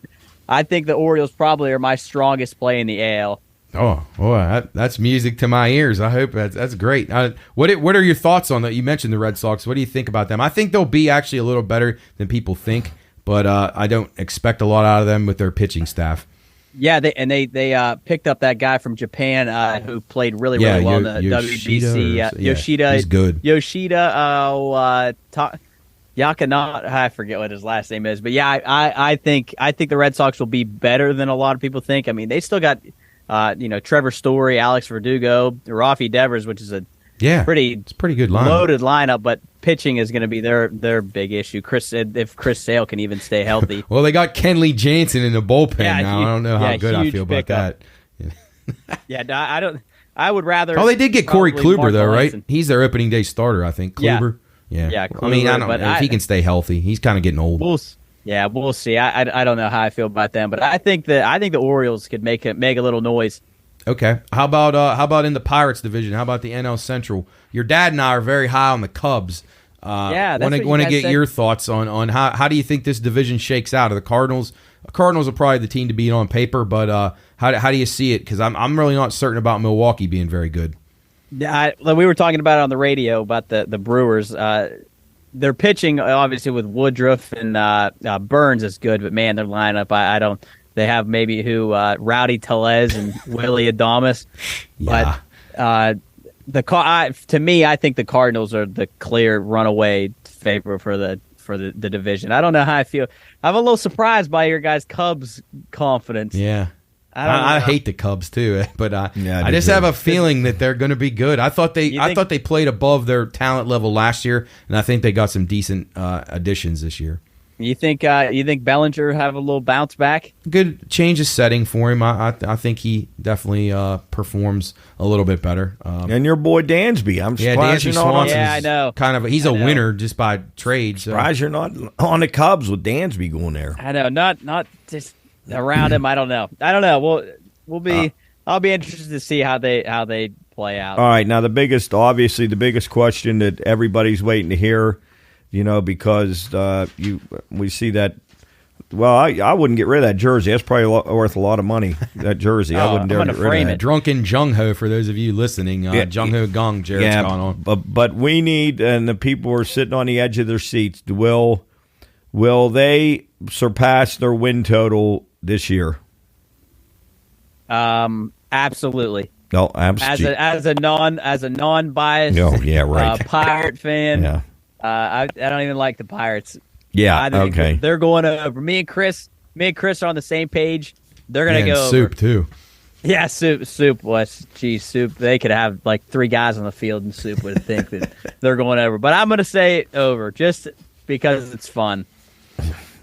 think the Orioles probably are my strongest play in the AL. Oh, boy, that's music to my ears. I hope that's great. What are your thoughts on that? You mentioned the Red Sox. What do you think about them? I think they'll be actually a little better than people think, but I don't expect a lot out of them with their pitching staff. Yeah, they picked up that guy from Japan who played really well in the WBC. Yoshida, he's good. Yakanat, I forget what his last name is, but I think the Red Sox will be better than a lot of people think. I mean, they still got Trevor Story, Alex Verdugo, Rafi Devers, which is it's pretty good lineup. Loaded lineup, but pitching is going to be their big issue. If Chris Sale can even stay healthy. Well, they got Kenley Jansen in the bullpen now. I don't know how good I feel about that. I don't. I would rather. Oh, they did get Corey Kluber though, right? He's their opening day starter, I think. Kluber. Yeah. Kluber, I mean, I don't know if he can stay healthy. He's kind of getting old. We'll see. I don't know how I feel about them, but I think the Orioles could make a little noise. Okay. How about in the Pirates division? How about the NL Central? Your dad and I are very high on the Cubs. that's what want to you guys get said. your thoughts on how do you think this division shakes out? Of the Cardinals are probably the team to beat on paper, but how do you see it? Because I'm really not certain about Milwaukee being very good. Yeah, we were talking about it on the radio about the Brewers. They're pitching obviously with Woodruff and Burns is good, but man, their lineup I don't. They have maybe Rowdy Tellez and Willie Adames, Yeah. but to me, I think the Cardinals are the clear runaway favorite for the division. I don't know how I feel. I'm a little surprised by your guys' Cubs confidence. Yeah. I hate the Cubs too, but I do just too. have a feeling that they're going to be good. I thought they played above their talent level last year, and I think they got some decent additions this year. You think Bellinger have a little bounce back? Good change of setting for him. I think he definitely performs a little bit better. And your boy Dansby, I'm surprised you're not on. Swanson's Yeah, I know. He's a winner just by trade. So. Surprised you're not on the Cubs with Dansby going there. I know, not just around him. I don't know. We'll be. I'll be interested to see how they play out. All right, now the biggest question that everybody's waiting to hear, because we see that. Well, I wouldn't get rid of that jersey. That's probably worth a lot of money. That jersey, I wouldn't dare get rid of it. Drunken Jung Ho, for those of you listening, Jung Ho Gong, Jarrett's gone on. But we need, and the people are sitting on the edge of their seats. Will they surpass their win total this year? Absolutely. No, absolutely. As a non-biased, right. Pirate fan. Yeah. I don't even like the Pirates. Yeah. I think Okay. They're going over. Me and Chris are on the same page. They're gonna go Soup over. too. Yeah, Soup was. Geez, Soup. They could have like 3 guys on the field, and Soup would think that they're going over. But I'm gonna say over just because it's fun.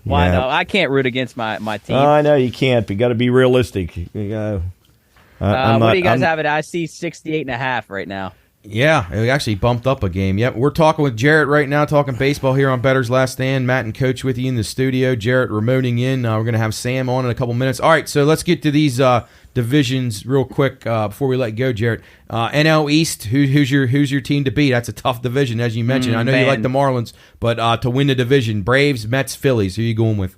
Why not? I can't root against my team. I know you can't. You got to be realistic. What do you guys have it? I see 68.5 right now. Yeah, it actually bumped up a game. Yep, we're talking with Jarrett right now, talking baseball here on Bettor's Last Stand. Matt and Coach with you in the studio. Jarrett remoting in. We're going to have Sam on in a couple minutes. All right, so let's get to these divisions real quick before we let go, Jarrett. NL East, who's your team to beat? That's a tough division, as you mentioned. I know you like the Marlins, but to win the division, Braves, Mets, Phillies. Who are you going with?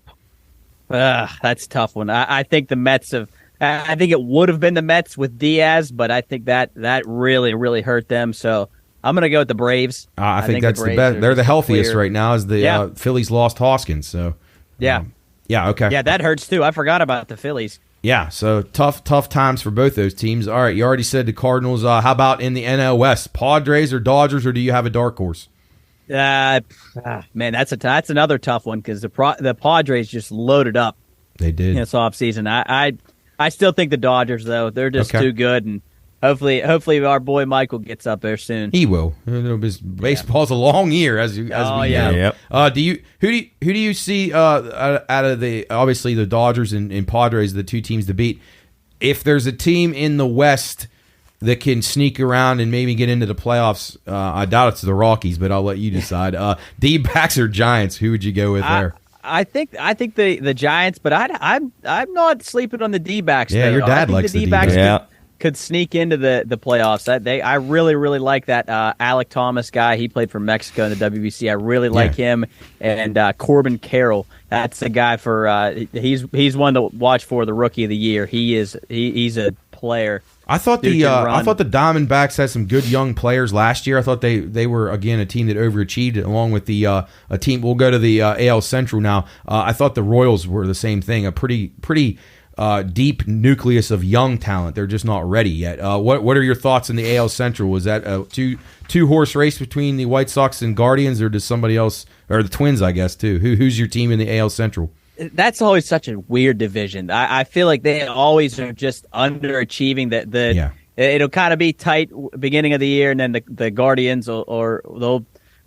That's a tough one. I think the Mets have. I think it would have been the Mets with Diaz, but I think that really, really hurt them. So I'm going to go with the Braves. I think that's the best. They're the healthiest right now as the Phillies lost Hoskins. So okay. Yeah, that hurts too. I forgot about the Phillies. Yeah, so tough times for both those teams. All right, you already said the Cardinals. How about in the NL West? Padres or Dodgers, or do you have a dark horse? Man, that's another tough one because the Padres just loaded up. They did. This offseason. I still think the Dodgers, though. They're just too good, and hopefully our boy Michael gets up there soon. He will. Baseball's a long year, as we know. Yep. Who do you see out of obviously the Dodgers and Padres, the two teams to beat? If there's a team in the West that can sneak around and maybe get into the playoffs, I doubt it's the Rockies, but I'll let you decide. D-backs or Giants? Who would you go with there? I think the Giants, but I'm not sleeping on the D-backs. Yeah, though. your dad likes the D-backs. Could sneak into the playoffs. I really, really like that Alec Thomas guy. He played for Mexico in the WBC. I really like him. And Corbin Carroll. That's the guy for he's one to watch for the Rookie of the Year. He's a player. I thought the Diamondbacks had some good young players last year. I thought they were again a team that overachieved, along with the a team. We'll go to the AL Central now. I thought the Royals were the same thing. A pretty deep nucleus of young talent. They're just not ready yet. What are your thoughts in the AL Central? Was that a two horse race between the White Sox and Guardians, or does somebody else, or the Twins, I guess too? Who's your team in the AL Central? That's always such a weird division. I feel like they always are just underachieving. It'll kind of be tight beginning of the year, and then the Guardians or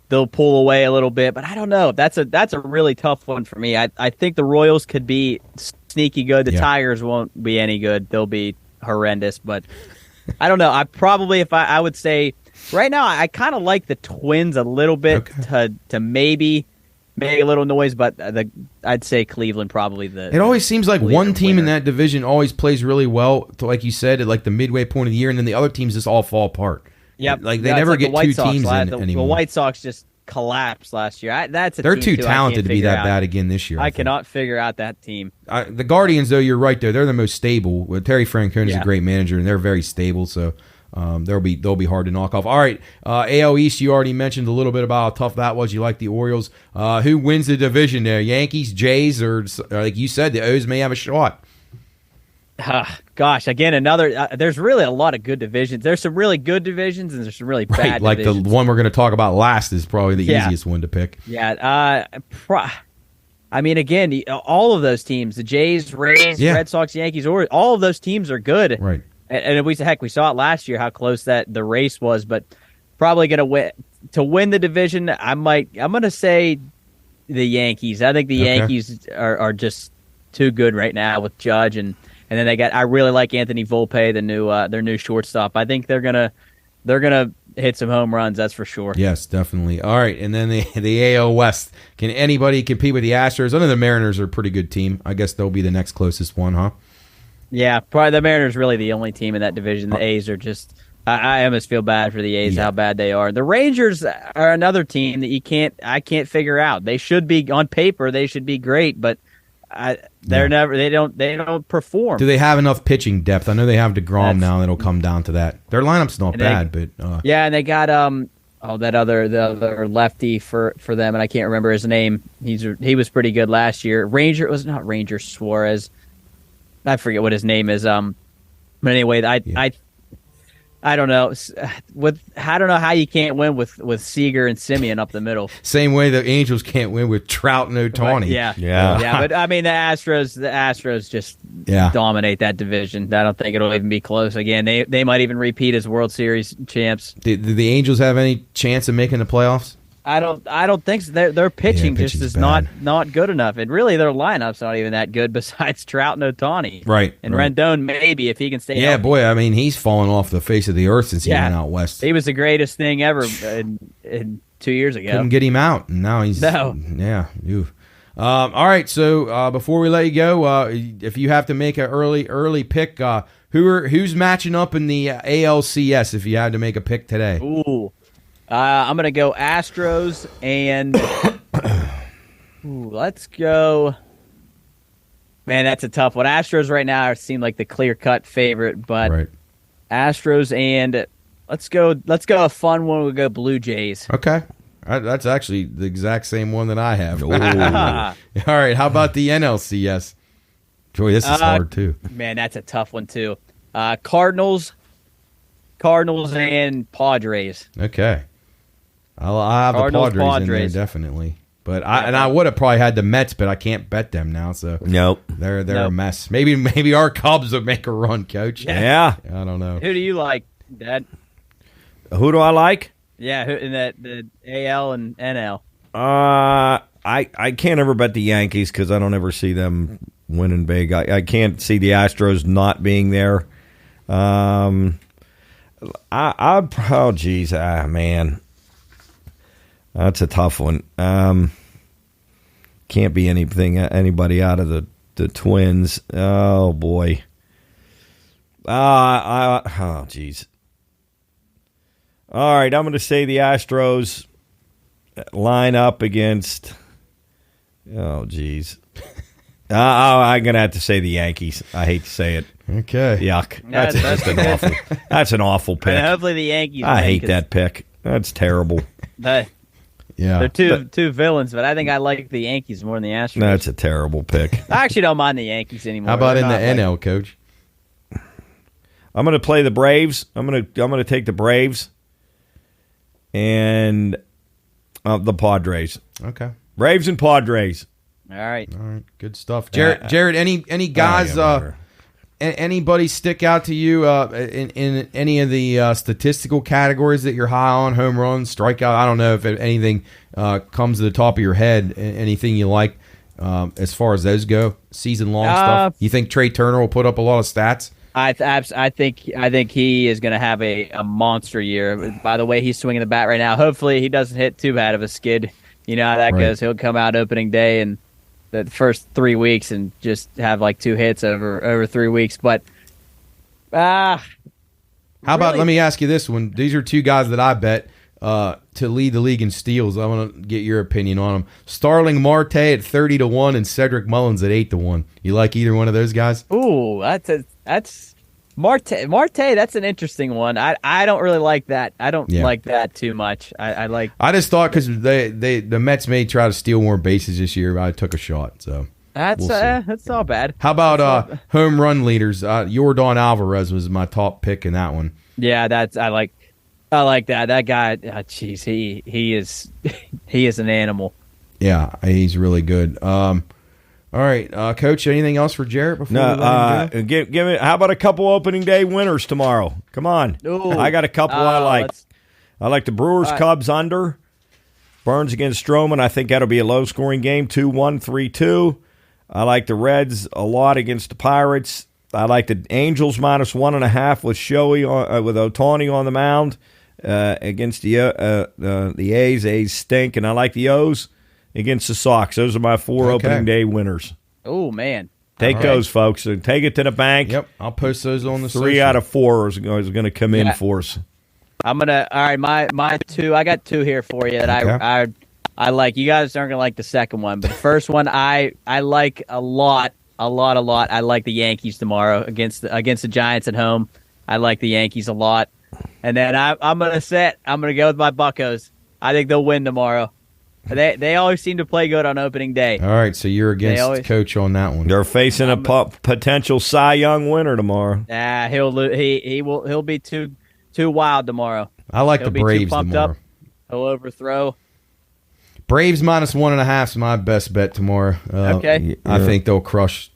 they'll pull away a little bit. But I don't know. That's a really tough one for me. I think the Royals could be sneaky good. The Tigers won't be any good. They'll be horrendous. But I don't know. I would say right now I kind of like the Twins a little bit to maybe make a little noise, but I'd say Cleveland probably It always seems like one team in that division always plays really well, like you said, at like the midway point of the year, and then the other teams just all fall apart. Yep. Like they never get two teams in anymore. The White Sox just collapsed last year. That's a They're team too talented to be that out. bad again this year. I cannot figure out that team. The Guardians, though, you're right. They're the most stable. Well, Terry Francona is a great manager, and they're very stable. So they'll be hard to knock off. All right, AL East. You already mentioned a little bit about how tough that was. You like the Orioles. Who wins the division there? Yankees, Jays, or like you said, the O's may have a shot. Gosh, again, another. There's really a lot of good divisions. There's some really good divisions, and there's some really bad. Like divisions. the one we're going to talk about last is probably the easiest one to pick. Yeah. I mean, again, all of those teams, the Jays, Rays, Red Sox, Yankees, all of those teams are good. Right. And we saw it last year how close the race was, but probably going to win the division. I'm going to say the Yankees. I think the Yankees are just too good right now with Judge and then I really like Anthony Volpe, their new shortstop. I think they're gonna hit some home runs, that's for sure. Yes, definitely. All right, and then the AL West. Can anybody compete with the Astros? I know the Mariners are a pretty good team. I guess they'll be the next closest one, huh? Yeah, probably the Mariners really the only team in that division. The A's are just I almost feel bad for the A's how bad they are. The Rangers are another team that I can't figure out. They should be on paper, they should be great, but they don't perform. Do they have enough pitching depth? I know they have DeGrom now, and it'll come down to that. Their lineup's not bad, but and they got the other lefty for them, and I can't remember his name. He was pretty good last year. Suarez. I forget what his name is. But anyway, I don't know. I don't know how you can't win with Seager and Simeon up the middle. Same way the Angels can't win with Trout and Ohtani. Yeah. But I mean, the Astros just dominate that division. I don't think it'll even be close again. They might even repeat as World Series champs. Do the Angels have any chance of making the playoffs? I don't think so. Their pitching just is not good enough. And really, their lineup's not even that good besides Trout and Ohtani. Right. And Rendon, maybe, if he can stay healthy. Boy, I mean, he's fallen off the face of the earth since he went out west. He was the greatest thing ever in 2 years ago. Couldn't get him out, and now he's... No. Yeah. All right, so before we let you go, if you have to make an early pick, who's matching up in the ALCS if you had to make a pick today? Ooh. I'm going to go Astros and let's go. Man, that's a tough one. Astros right now seem like the clear-cut favorite, but Astros and let's go a fun one. We'll go Blue Jays. Okay. That's actually the exact same one that I have. All right, how about the NLCS? Joey, this is hard too. Man, that's a tough one too. Cardinals and Padres. Okay. I'll have the Padres in there, definitely. But I would have probably had the Mets, but I can't bet them now. So nope, they're a mess. Maybe our Cubs will make a run, Coach. Yeah, I don't know. Who do you like, Dad? Who do I like? Yeah, in the AL and NL. I can't ever bet the Yankees because I don't ever see them winning big. I can't see the Astros not being there. Man, that's a tough one. Can't be anybody out of the Twins. Oh boy. Jeez. All right, I'm going to say the Astros line up against. Oh geez. I'm going to have to say the Yankees. I hate to say it. Okay. Yuck. That's an awful pick. And hopefully the Yankees. I hate that pick. That's terrible. They're two villains, but I think I like the Yankees more than the Astros. That's a terrible pick. I actually don't mind the Yankees anymore. How about in the NL, Coach? I'm going to play the Braves. I'm going to take the Braves and the Padres. Okay. Braves and Padres. All right. Good stuff. Jarrett, any guys? Anybody stick out to you in any of the statistical categories that you're high on? Home runs, strikeout. I don't know if anything comes to the top of your head. Anything you like as far as those go? Season long stuff. You think Trey Turner will put up a lot of stats? I think he is going to have a monster year. By the way, he's swinging the bat right now. Hopefully, he doesn't hit too bad of a skid. You know how that goes. He'll come out opening day and the first 3 weeks and just have like 2 hits over 3 weeks. But how about, let me ask you this one. These are two guys that I bet. to lead the league in steals. I want to get your opinion on them. Starling Marte at 30-1 and Cedric Mullins at 8-1. You like either one of those guys? Ooh, that's Marte. That's an interesting one. I don't really like that. I don't like that too much. I just thought because the Mets may try to steal more bases this year. I took a shot, so that's not bad. How about home run leaders? Yordan Alvarez was my top pick in that one. Yeah, I like that. That guy, jeez, he is an animal. Yeah, he's really good. All right, Coach. Anything else for Jarrett before? No. Give me. How about a couple opening day winners tomorrow? Come on. Ooh, I got a couple I like. I like the Brewers Cubs under. Burns against Stroman. I think that'll be a low scoring game. 2-1, 3-2. I like the Reds a lot against the Pirates. I like the Angels -1.5 with Shohei with Ohtani on the mound against the A's. A's stink, and I like the O's against the Sox. Those are my 4 opening day winners. Oh man, take those, folks, and take it to the bank. Yep, I'll post those on the 3 out of 4 is going to come in for us. I'm gonna. All right, my 2. I got 2 here for you that I like. You guys aren't gonna like the second one, but the first one I like a lot. I like the Yankees tomorrow against the Giants at home. I like the Yankees a lot. And then I'm gonna go with my Buccos. I think they'll win tomorrow. They always seem to play good on opening day. All right, so you're against Coach on that one. They're facing a potential Cy Young winner tomorrow. He'll be too wild tomorrow. I like the Braves pumped tomorrow. Up. He'll overthrow. Braves -1.5 is my best bet tomorrow. Okay. I think they'll crush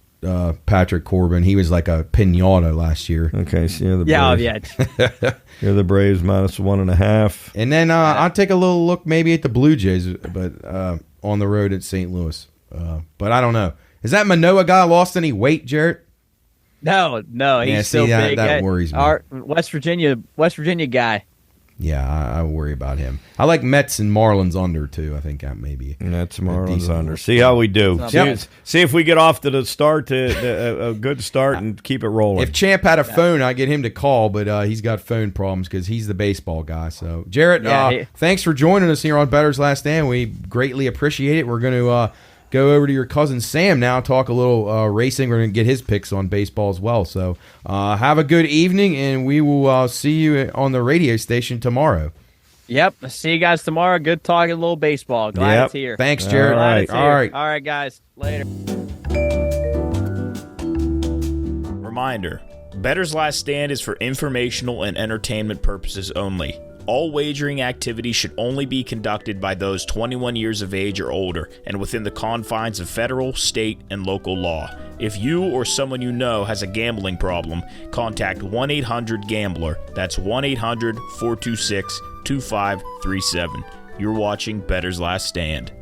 Patrick Corbin. He was like a pinata last year. Okay, so you're the Braves. You're the Braves -1.5. And then I'll take a little look maybe at the Blue Jays, but on the road at St. Louis. But I don't know. Is that Manoah guy lost any weight, Jarrett? No, he's still big. That worries me. Our West Virginia guy. Yeah, I worry about him. I like Mets and Marlins under, too. I think that maybe. That's Marlins under. See how we do. See if we get off to the start, a good start, and keep it rolling. If Champ had a phone, I'd get him to call, but he's got phone problems because he's the baseball guy. So, Jarrett, thanks for joining us here on Bettor's Last Stand. We greatly appreciate it. We're going to go over to your cousin Sam now, talk a little racing. We're going to get his picks on baseball as well. So have a good evening, and we will see you on the radio station tomorrow. Yep. See you guys tomorrow. Good talking a little baseball. Glad it's here. Thanks, Jarrett. All right, guys. Later. Reminder, Bettor's Last Stand is for informational and entertainment purposes only. All wagering activity should only be conducted by those 21 years of age or older and within the confines of federal, state, and local law. If you or someone you know has a gambling problem, contact 1-800-GAMBLER. That's 1-800-426-2537. You're watching Bettor's Last Stand.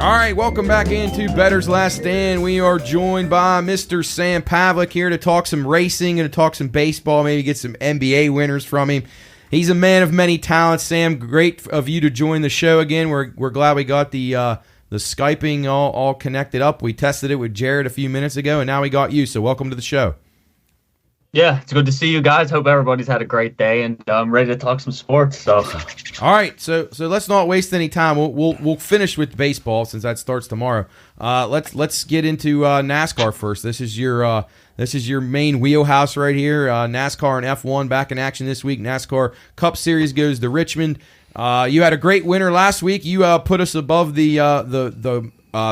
All right, welcome back into Bettor's Last Stand. We are joined by Mr. Sam Pavlik here to talk some racing and to talk some baseball, maybe get some NBA winners from him. He's a man of many talents. Sam, great of you to join the show again. We're glad we got the Skyping all connected up. We tested it with Jarrett a few minutes ago, and now we got you. So welcome to the show. Yeah, it's good to see you guys. Hope everybody's had a great day, and I'm ready to talk some sports. So, all right, so let's not waste any time. We'll finish with baseball since that starts tomorrow. Let's get into NASCAR first. This is your main wheelhouse right here. NASCAR and F1 back in action this week. NASCAR Cup Series goes to Richmond. You had a great winner last week. You put us above the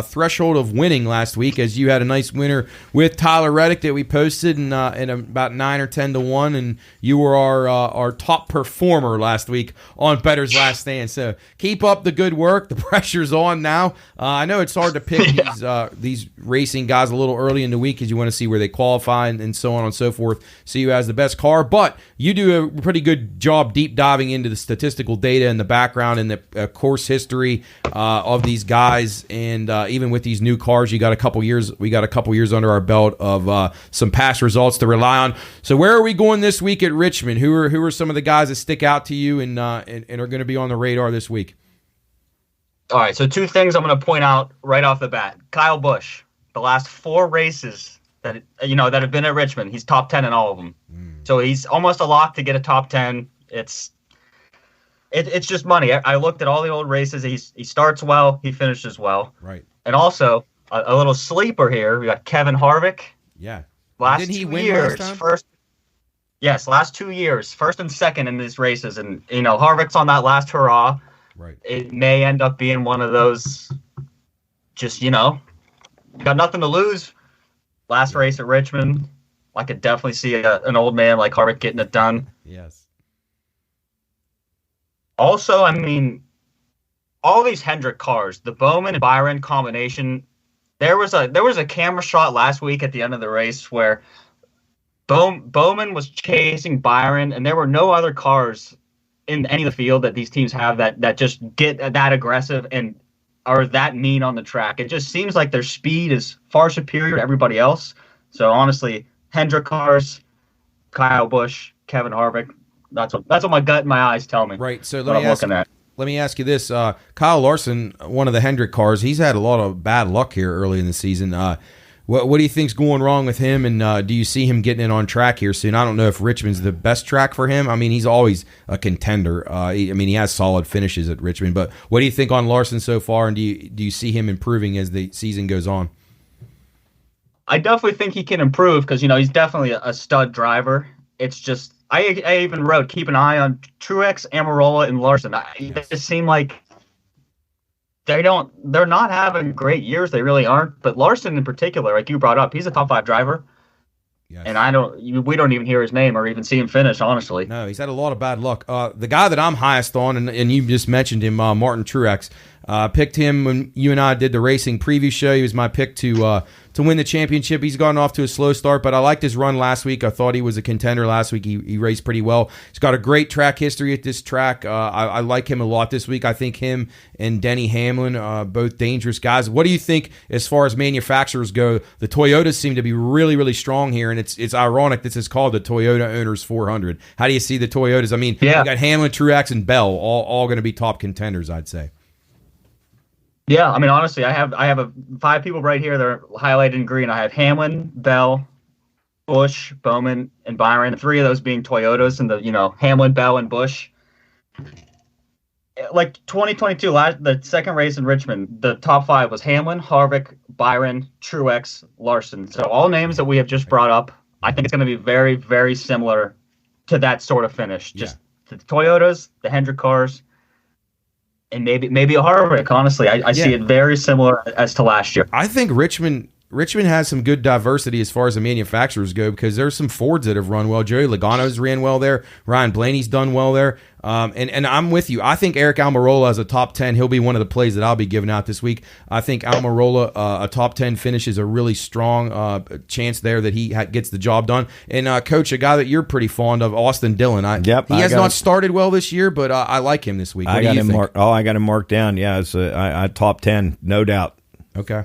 threshold of winning last week, as you had a nice winner with Tyler Reddick that we posted in about 9 or 10-1, and you were our top performer last week on Bettor's Last Stand. So keep up the good work. The pressure's on now. I know it's hard to pick these racing guys a little early in the week because you want to see where they qualify and so on and so forth, see who has the best car, but you do a pretty good job deep diving into the statistical data and the background and the course history of these guys, and even with these new cars, we got a couple years under our belt of some past results to rely on. So where are we going this week at Richmond? Who are some of the guys that stick out to you and are going to be on the radar this week? All right, so 2 things I'm going to point out right off the bat. Kyle Busch, the last 4 races that have been at Richmond. He's top 10 in all of them. So he's almost a lock to get a top 10. It's just money. I looked at all the old races. He starts well, he finishes well. Right. And also a little sleeper here. We got Kevin Harvick. Yeah. Last 2 years, last 2 years, first and second in these races, and Harvick's on that last hurrah. Right. It may end up being one of those. Just got nothing to lose. Last race at Richmond, I could definitely see an old man like Harvick getting it done. Yes. Also, I mean, all these Hendrick cars, the Bowman and Byron combination. There was a camera shot last week at the end of the race where Bowman was chasing Byron, and there were no other cars in any of the field that these teams have that just get that aggressive and are that mean on the track. It just seems like their speed is far superior to everybody else. So honestly, Hendrick cars, Kyle Busch, Kevin Harvick, that's what my gut and my eyes tell me. Right. So let me ask you this. Kyle Larson, one of the Hendrick cars, he's had a lot of bad luck here early in the season. What do you think's going wrong with him, and do you see him getting it on track here soon? I don't know if Richmond's the best track for him. I mean, he's always a contender. He has solid finishes at Richmond. But what do you think on Larson so far, and do you see him improving as the season goes on? I definitely think he can improve because, he's definitely a stud driver. It's just I even wrote, keep an eye on Truex, Amarola, and Larson. It just seemed like they're not having great years. They really aren't. But Larson in particular, like you brought up, he's a top 5 driver. Yes. And we don't even hear his name or even see him finish, honestly. No, he's had a lot of bad luck. The guy that I'm highest on, and you just mentioned him, Martin Truex, picked him when you and I did the racing preview show. He was my pick to win the championship. He's gotten off to a slow start, but I liked his run last week. I thought he was a contender last week. He raced pretty well. He's got a great track history at this track. I like him a lot this week. I think him and Denny Hamlin, both dangerous guys. What do you think as far as manufacturers go? The Toyotas seem to be really, really strong here, and it's ironic this is called the Toyota Owners 400. How do you see the Toyotas? I mean, you got Hamlin, Truex, and Bell all going to be top contenders, I'd say. Yeah, I mean, honestly, I have 5 people right here that are highlighted in green. I have Hamlin, Bell, Busch, Bowman, and Byron. 3 of those being Toyotas, and Hamlin, Bell, and Busch. Like 2022, the second race in Richmond, the top 5 was Hamlin, Harvick, Byron, Truex, Larson. So all names that we have just brought up, I think it's going to be very, very similar to that sort of finish. Just the Toyotas, the Hendrick cars. And maybe a Harvick, honestly. I see it very similar as to last year. I think Richmond has some good diversity as far as the manufacturers go because there's some Fords that have run well. Joey Logano's ran well there. Ryan Blaney's done well there. And I'm with you. I think Eric Almirola as a top 10, he'll be one of the plays that I'll be giving out this week. I think Almirola, a top 10 finish is a really strong chance there that he gets the job done. And, Coach, a guy that you're pretty fond of, Austin Dillon. He has not started well this year, but I like him this week. What do you think? I got him marked down. Yeah, it's a top 10, no doubt. Okay.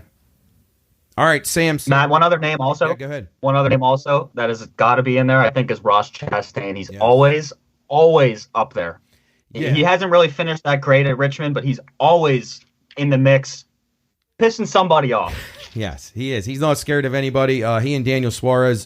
All right, Sam. Matt, one other name also. Yeah, go ahead. One other name also that has got to be in there, I think, is Ross Chastain. He's always up there. Yeah. He hasn't really finished that great at Richmond, but he's always in the mix, pissing somebody off. Yes, he is. He's not scared of anybody. He and Daniel Suarez,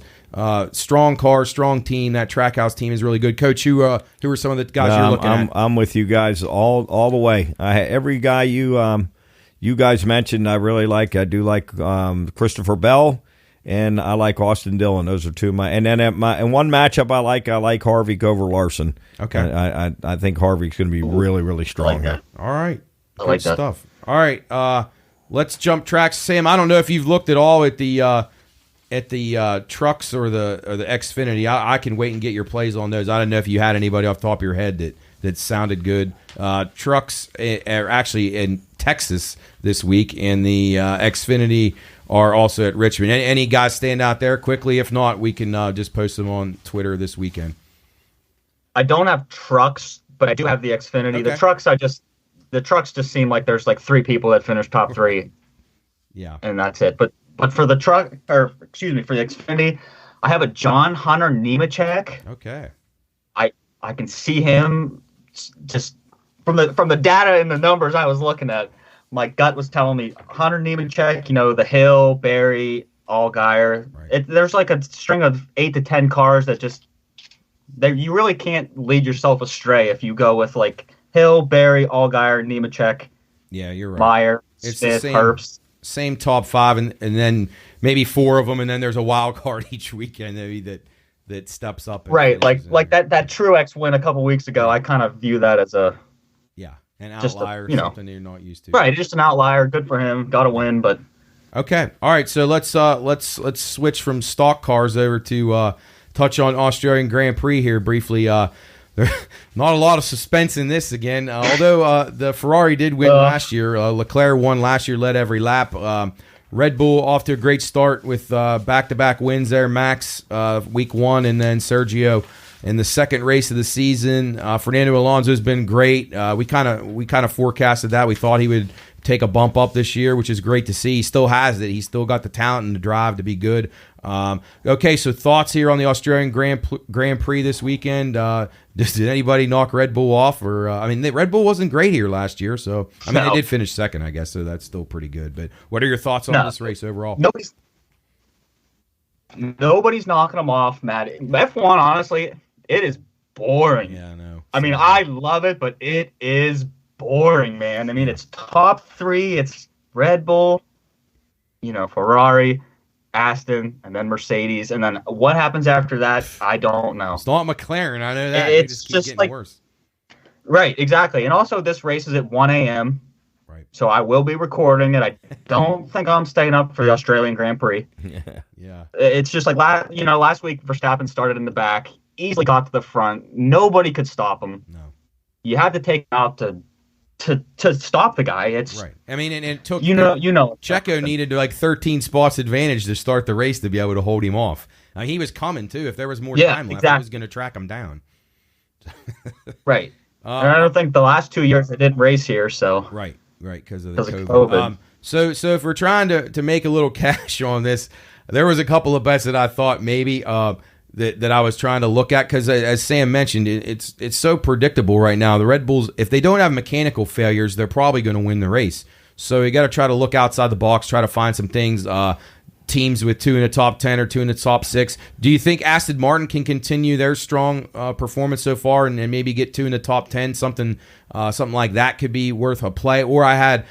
strong car, strong team. That Trackhouse team is really good. Coach, who are some of the guys you're looking at? I'm with you guys all the way. Every guy you guys mentioned, I really like. I do like Christopher Bell, and I like Austin Dillon. Those are 2 of my. And then in one matchup, I like Harvick over Larson. Okay, I think Harvick's going to be really, really strong here. All right, I like that stuff. All right, let's jump tracks. Sam, I don't know if you've looked at all at the trucks or the Xfinity. I can wait and get your plays on those. I don't know if you had anybody off the top of your head that sounded good. Trucks are actually in Texas this week, and the Xfinity are also at Richmond. Any guys stand out there quickly? If not, we can just post them on Twitter this weekend. I don't have trucks, but I do have the Xfinity. Okay. The trucks just seem like there's like 3 people that finished top 3. Yeah, and that's it. But for the for the Xfinity, I have a John Hunter Nemechek. Okay, I can see him just from the data and the numbers I was looking at. My gut was telling me Hunter Nemechek, the Hill, Barry, Allgaier. Right. There's like a string of 8 to 10 cars that you really can't lead yourself astray if you go with like Hill, Barry, Allgaier, Nemechek, Yeah, you're right. Meyer, It's Smith, the Herbst. same top 5, and then maybe 4 of them, and then there's a wild card each weekend maybe that steps up. And Right, like there. that Truex win a couple weeks ago. I kind of view that as an outlier, something you're not used to. Right, just an outlier. Good for him. Got to win, but okay. All right, so let's switch from stock cars over to touch on Australian Grand Prix here briefly. There's not a lot of suspense in this again, although the Ferrari did win last year. Leclerc won last year, led every lap. Red Bull off to a great start with back-to-back wins there. Max week 1, and then Sergio in the second race of the season. Fernando Alonso's been great. We kind of forecasted that. We thought he would take a bump up this year, which is great to see. He still has it. He's still got the talent and the drive to be good. Okay, so thoughts here on the Australian Grand Prix this weekend. Did anybody knock Red Bull off? Or Red Bull wasn't great here last year, so they did finish second, I guess, so that's still pretty good. But what are your thoughts on this race overall? Nobody's knocking them off, Matt. F1, honestly, it is boring. Yeah, I know. I love it, but it is boring, man. It's top 3. It's Red Bull, Ferrari, Aston, and then Mercedes, and then what happens after that, I don't know. It's not McLaren, I know that. It's just getting worse. Right, exactly. And also, this race is at 1 a.m., right? So I will be recording it. I don't think I'm staying up for the Australian Grand Prix. Yeah. It's just like last week, Verstappen started in the back, easily got to the front. Nobody could stop him. No. You had to take him out to stop the guy. It's right. And it took Checo needed like 13 spots advantage to start the race to be able to hold him off. He was coming too. If there was more time left, he was going to track him down. Right. And I don't think the last 2 years they didn't race here. So right, because of the COVID. So if we're trying to make a little cash on this, there was a couple of bets that I thought maybe that I was trying to look at, because as Sam mentioned, it's so predictable right now. The Red Bulls, if they don't have mechanical failures, they're probably going to win the race. So you got to try to look outside the box, try to find some things. Teams with 2 in the top 10 or 2 in the top 6. Do you think Aston Martin can continue their strong performance so far and maybe get 2 in the top 10? Something like that could be worth a play. Or I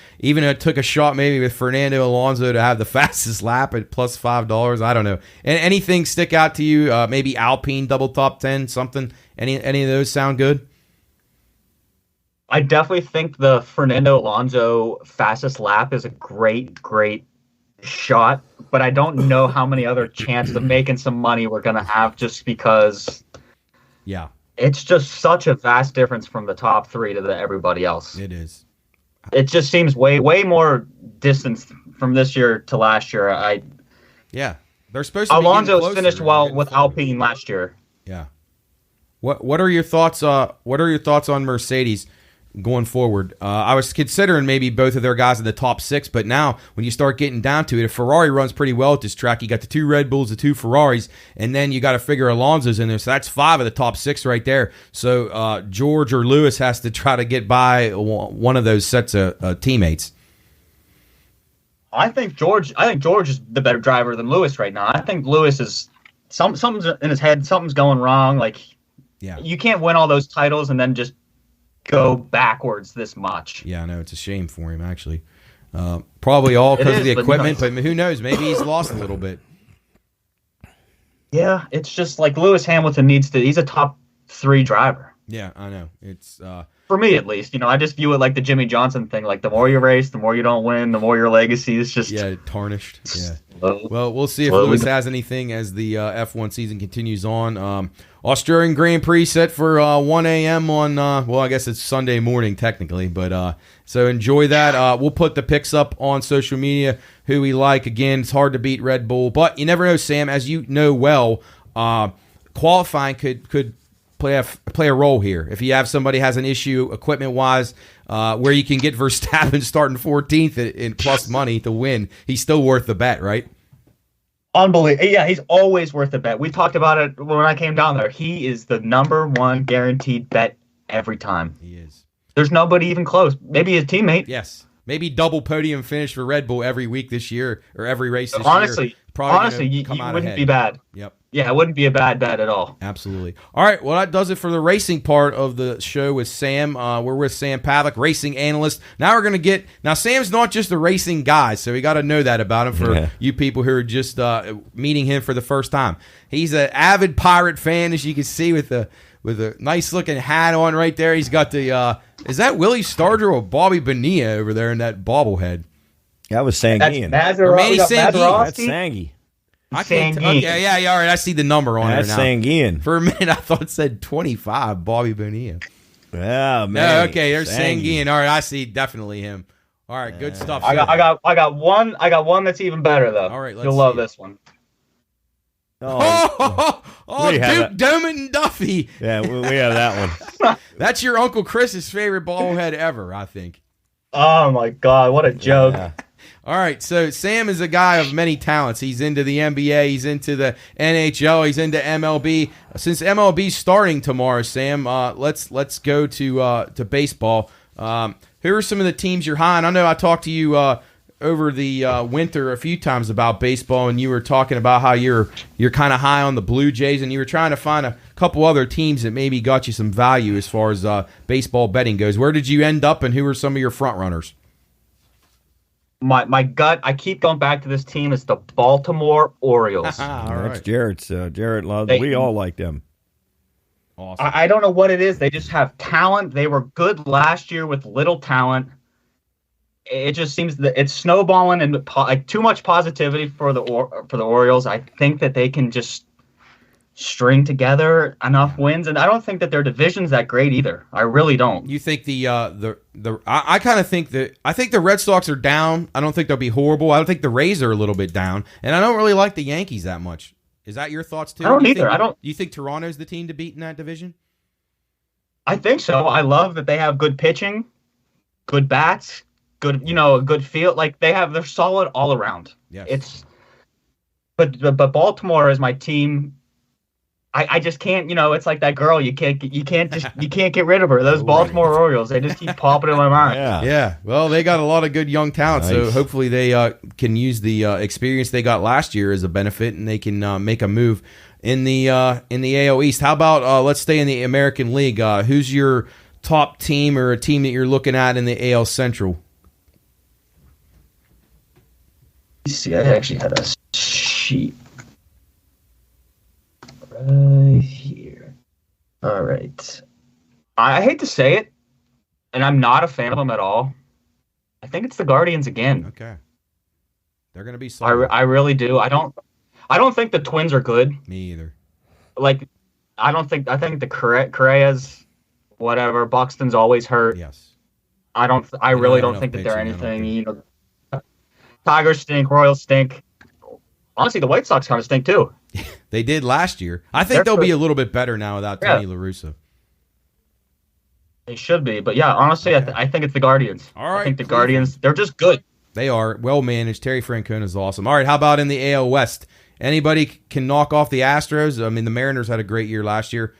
took a shot maybe with Fernando Alonso to have the fastest lap at plus $5. I don't know. And anything stick out to you? Maybe Alpine double top 10, something. Any of those sound good? I definitely think the Fernando Alonso fastest lap is a great shot, but I don't know how many other chances of making some money we're going to have, just because it's just such a vast difference from the top 3 to everybody else. It is. It just seems way more distance from this year to last year. They're supposed to be Alonso finished well with Alpine last year. Yeah. What are your thoughts? What are your thoughts on Mercedes going forward? I was considering maybe both of their guys in the top 6, but now when you start getting down to it, if Ferrari runs pretty well at this track, you got the 2 Red Bulls, the 2 Ferraris, and then you got to figure Alonso's in there. So that's 5 of the top 6 right there. So George or Lewis has to try to get by one of those sets of teammates. I think George is the better driver than Lewis right now. I think Lewis is something's in his head. Something's going wrong. You can't win all those titles and then just go backwards this much. Yeah, I know. It's a shame for him, actually. Probably all because of the equipment, but who knows? Maybe he's lost a little bit. Yeah, it's just like Lewis Hamilton he's a top 3 driver. Yeah, I know. It's for me, at least. I just view it like the Jimmy Johnson thing. Like, the more you race, the more you don't win, the more your legacy is just tarnished. Yeah. Well, we'll see if Lewis has anything as the F1 season continues on. Australian Grand Prix set for 1 a.m. on, I guess it's Sunday morning technically, but so enjoy that. We'll put the picks up on social media, who we like. Again, it's hard to beat Red Bull, but you never know, Sam. As you know well, qualifying could play a role here. If you have somebody has an issue equipment-wise, where you can get Verstappen starting 14th in plus money to win, he's still worth the bet, right? Unbelievable. Yeah, he's always worth a bet. We talked about it when I came down there. He is the number 1 guaranteed bet every time. He is. There's nobody even close. Maybe his teammate. Yes. Maybe double podium finish for Red Bull every week this year, or every race this Honestly, year. probably honestly, you come out wouldn't ahead. be bad. Yep. Yeah, it wouldn't be a bad bet at all. Absolutely. All right, well, that does it for the racing part of the show with Sam. We're with Sam Pavlik, racing analyst. Now we're going to now Sam's not just a racing guy, so we got to know that about him for you people who are just meeting him for the first time. He's an avid Pirate fan, as you can see with a nice-looking hat on right there. He's got the is that Willie Stargell or Bobby Bonilla over there in that bobblehead? That was Sanguian. That's Manny Sanguian. That's Sangy. I can't. Okay, yeah, all right. I see the number on That's there now. Sanguian. For a minute, I thought it said 25. Bobby Bonilla. Yeah, man. No, okay, there's Sanguian. All right, I see definitely him. All right, good stuff. I got one that's even better though. All right, you'll love this one. Oh, Duke, Doman, and Duffy. Yeah, we have that one. That's your Uncle Chris's favorite bobblehead ever, I think. Oh my God, what a joke! Yeah. All right, so Sam is a guy of many talents. He's into the NBA, he's into the NHL, he's into MLB. Since MLB's starting tomorrow, Sam, let's go to baseball. Who are some of the teams you're high on? I know I talked to you over the winter a few times about baseball, and you were talking about how you're kind of high on the Blue Jays, and you were trying to find a couple other teams that maybe got you some value as far as baseball betting goes. Where did you end up, and who are some of your front runners? My gut, I keep going back to this team. It's the Baltimore Orioles. All right. That's Jarrett's. Jarrett loves. We all like them. Awesome. I don't know what it is. They just have talent. They were good last year with little talent. It just seems that it's snowballing and like too much positivity for the Orioles. I think that they can just string together enough wins, and I don't think that their division's that great either. I really don't. You think I kind of think I think the Red Sox are down. I don't think they'll be horrible. I don't think the Rays are a little bit down, and I don't really like the Yankees that much. Is that your thoughts too? I don't either. You think Toronto's the team to beat in that division? I think so. I love that they have good pitching, good bats, good a good field. Like they're solid all around. Yes. But Baltimore is my team. I just can't, it's like that girl. You can't get rid of her. Those Baltimore Orioles, they just keep popping in my mind. Yeah. Well, they got a lot of good young talent, Nice. so hopefully they can use the experience they got last year as a benefit, and they can make a move in the AL East. How about let's stay in the American League? Who's your top team or a team that you're looking at in the AL Central? See, I actually had a sheet right here. All right. I hate to say it, and I'm not a fan of them at all. I think it's the Guardians again. Okay. They're going to be solid. I really do. I don't think the Twins are good. Me either. Like, I think the Correa's, whatever. Buxton's always hurt. Yes. I really don't think that they're anything. Tigers stink. Royals stink. Honestly, the White Sox kind of stink too. They did last year. I think they'll be a little bit better now without Tony La Russa. They should be, but yeah, honestly, I think it's the Guardians. All right, I think the Guardians, they're just good. They are well managed. Terry Francona's awesome. All right, how about in the AL West? Anybody can knock off the Astros? I mean, the Mariners had a great year last year.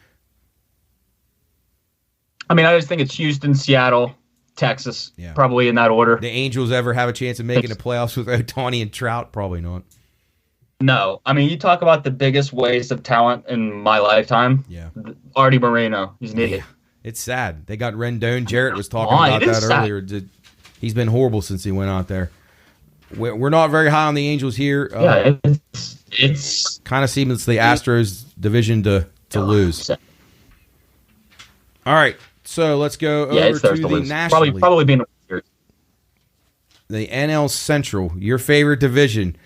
I mean, I just think it's Houston, Seattle, Texas, probably in that order. The Angels ever have a chance of making the playoffs with Ohtani and Trout? Probably not. No. I mean, you talk about the biggest waste of talent in my lifetime. Yeah. Artie Moreno. He's an idiot. It's sad. They got Rendon. Jarrett was talking about that earlier. He's been horrible since he went out there. We're not very high on the Angels here. It's kind of seems it's the Astros division to lose. All right, so let's go over to the National League. Probably being the NL Central, your favorite division.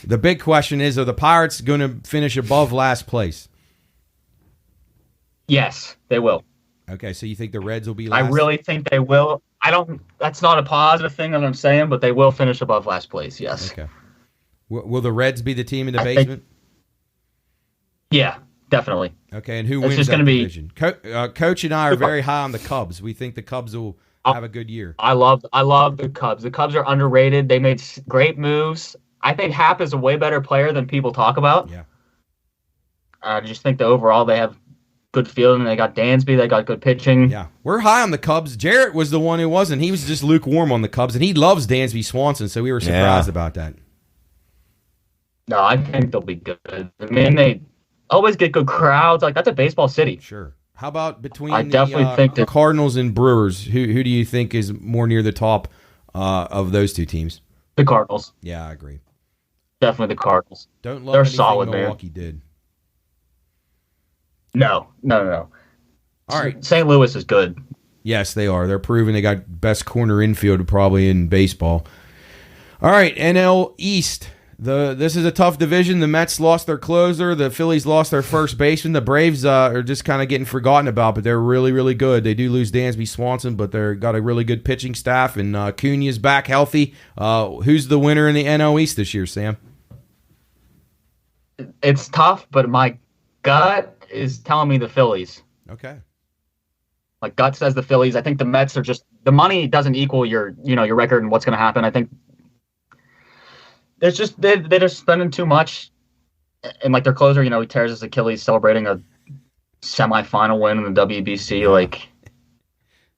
The big question is, are the Pirates going to finish above last place? Yes, they will. Okay, so you think the Reds will be last? I really think they will. That's not a positive thing that I'm saying, but they will finish above last place, yes. Okay. Will the Reds be the team in the basement? Yeah, definitely. Okay, and who wins that division? Coach and I are very high on the Cubs. We think the Cubs will have a good year. I love the Cubs. The Cubs are underrated. They made great moves. I think Happ is a way better player than people talk about. Yeah. I just think that overall they have good fielding. They got Dansby. They got good pitching. Yeah, we're high on the Cubs. Jarrett was the one who wasn't. He was just lukewarm on the Cubs, and he loves Dansby Swanson, so we were surprised about that. No, I think they'll be good. I mean, they always get good crowds. Like, that's a baseball city. Sure. How about between I definitely think that Cardinals and Brewers? Who do you think is more near the top of those two teams? the Cardinals. Yeah, I agree. Definitely the Cardinals. Don't love They're anything solid, man. Milwaukee did. No. All right. St. Louis is good. Yes, they are. They're proving they got best corner infield probably in baseball. All right, NL East. This is a tough division. The Mets lost their closer. The Phillies lost their first baseman. The Braves are just kind of getting forgotten about, but they're really, really good. They do lose Dansby Swanson, but they've got a really good pitching staff, and Acuna's back healthy. Who's the winner in the NL East this year, Sam? It's tough, but my gut is telling me the Phillies. Okay. My gut says the Phillies. I think the Mets are just the money doesn't equal your record and what's going to happen. I think there's just they're just spending too much, and like their closer, he tears his Achilles celebrating a semifinal win in the WBC. Like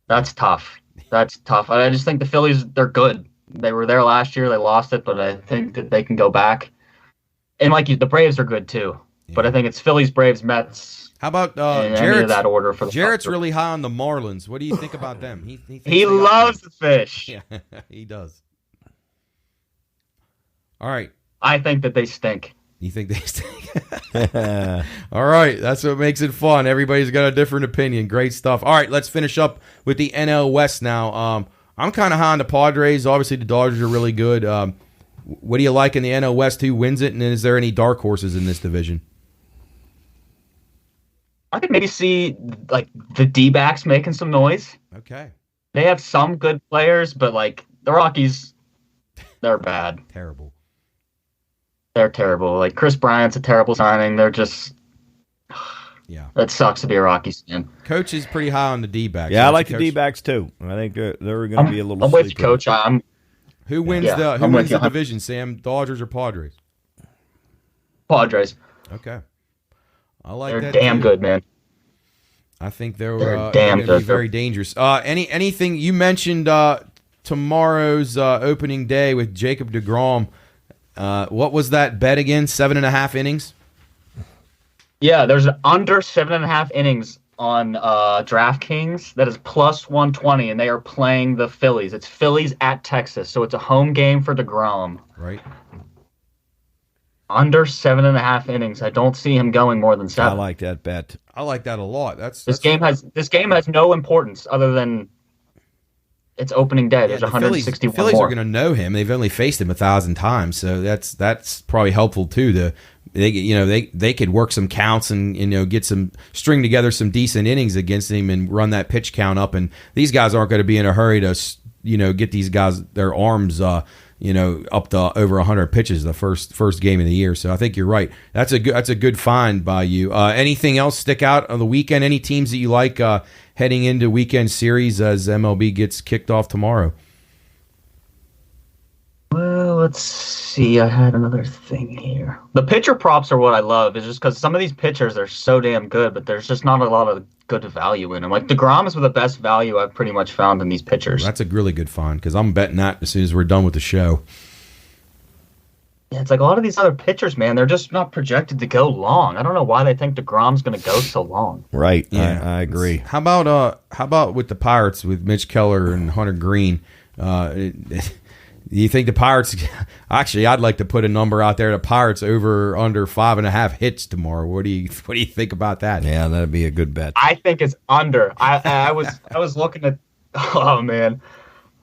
that's tough. That's tough. I just think the Phillies, they're good. They were there last year. They lost it, but I think that they can go back. And the Braves are good too. Yeah. But I think it's Phillies, Braves, Mets. How about Jarrett? That order for the Jarrett's really high on the Marlins. What do you think about them? He loves the fish. Yeah, he does. All right. I think that they stink. You think they stink? All right. That's what makes it fun. Everybody's got a different opinion. Great stuff. All right. Let's finish up with the NL West now. I'm kind of high on the Padres. Obviously, the Dodgers are really good. What do you like in the NL West? Who wins it? And is there any dark horses in this division? I could maybe see the D-backs making some noise. Okay. They have some good players, but the Rockies, they're bad. Terrible. They're terrible. Chris Bryant's a terrible signing. They're just That sucks to be a Rockies fan. Coach is pretty high on the D-backs. Yeah, I like the D-backs too. I think they're going to be a little. I'm with you, Coach. Who wins the division, Sam? Dodgers or Padres? Padres. Okay. I like they're that. They're damn good, man. I think they're going to be very dangerous. Anything you mentioned tomorrow's opening day with Jacob deGrom. What was that bet again? 7.5 innings? Yeah, there's an under 7.5 innings on DraftKings that is plus 120, and they are playing the Phillies. It's Phillies at Texas, so it's a home game for deGrom. Right. Under 7.5 innings. I don't see him going more than 7. I like that bet. I like that a lot. This game has no importance other than it's opening day. There's 161 The Phillies more. are going to know him. They've only faced him 1,000 times, so that's probably helpful too. They could work some counts and get some string together some decent innings against him and run that pitch count up. And these guys aren't going to be in a hurry to get these guys their arms up to over 100 pitches the first game of the year. So I think you're right. That's a good find by you. Anything else stick out on the weekend? Any teams that you like heading into weekend series as MLB gets kicked off tomorrow? Well, let's see. I had another thing here. The pitcher props are what I love. It's just because some of these pitchers are so damn good, but there's just not a lot of good value in them. deGrom is the best value I've pretty much found in these pitchers. That's a really good find because I'm betting that as soon as we're done with the show. Yeah, it's a lot of these other pitchers, man. They're just not projected to go long. I don't know why they think deGrom's going to go so long. Right. Yeah, I agree. How about with the Pirates with Mitch Keller and Hunter Green? Do you think the Pirates? Actually, I'd like to put a number out there. The Pirates over under 5.5 hits tomorrow. What do you think about that? Yeah, that'd be a good bet. I think it's under. I was looking at. Oh man,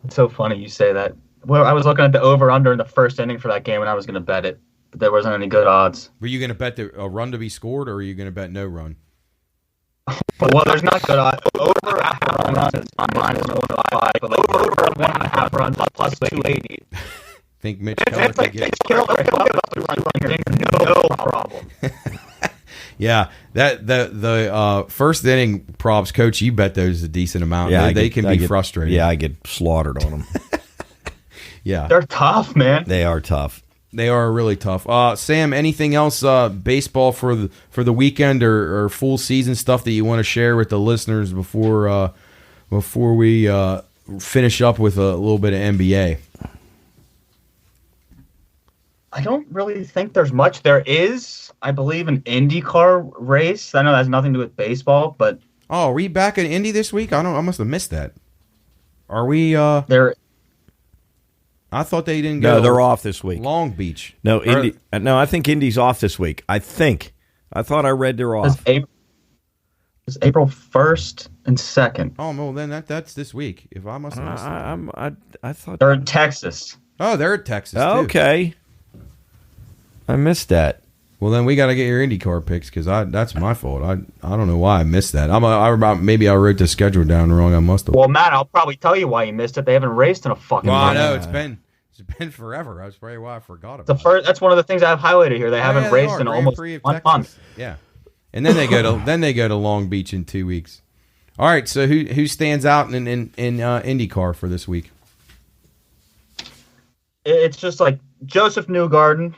it's so funny you say that. Well, I was looking at the over under in the first inning for that game, and I was going to bet it, but there wasn't any good odds. Were you going to bet a run to be scored, or were you going to bet no run? Well, there's not good odds. Over half runs is minus 105, but over 1.5 runs plus 280. Think Mitch Keller could get no problem. Yeah, the first inning props, Coach, you bet those a decent amount. Yeah, they can be frustrating. Yeah, I get slaughtered on them. Yeah, they're tough, man. They are tough. They are really tough. Sam, anything else baseball for the weekend or full season stuff that you want to share with the listeners before we finish up with a little bit of NBA? I don't really think there's much. There is, I believe, an IndyCar race. I know that has nothing to do with baseball, but Oh, are we back in Indy this week? I must have missed that. Are we? there. I thought they didn't go. No, they're off this week. Long Beach. No, Indy. No, I think Indy's off this week. I thought I read they're off. It's April 1st and 2nd. Oh, well, then that's this week. If I must have missed it. I thought They're in Texas. Oh, they're at Texas, too. Okay. I missed that. Well, then we got to get your IndyCar picks because that's my fault. I don't know why I missed that. Maybe I wrote the schedule down wrong. I must have. Well, Matt, I'll probably tell you why you missed it. They haven't raced in a fucking Well, I month. know it's been forever. That's probably why I forgot about That's one of the things I have highlighted here. They haven't raced in Grand almost Prix of 1 Texas. month. Yeah, and then they go to Long Beach in 2 weeks. All right, so who stands out in IndyCar for this week? It's just like Joseph Newgarden,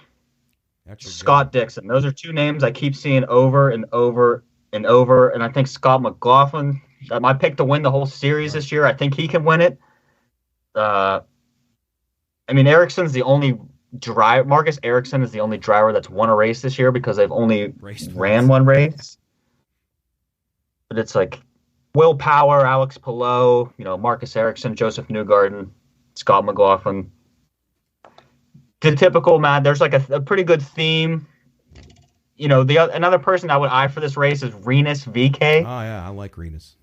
That's Scott Dixon. Those are two names I keep seeing over and over and over. And I think Scott McLaughlin, my pick to win the whole series this year. I think he can win it. Ericsson's the only driver. Marcus Ericsson is the only driver that's won a race this year because they've only ran one race. But it's like Will Power, Alex Palou, Marcus Ericsson, Joseph Newgarden, Scott McLaughlin. The typical, Matt, there's like a pretty good theme. Another person I would eye for this race is Renus VK. Oh, yeah, I like Renus.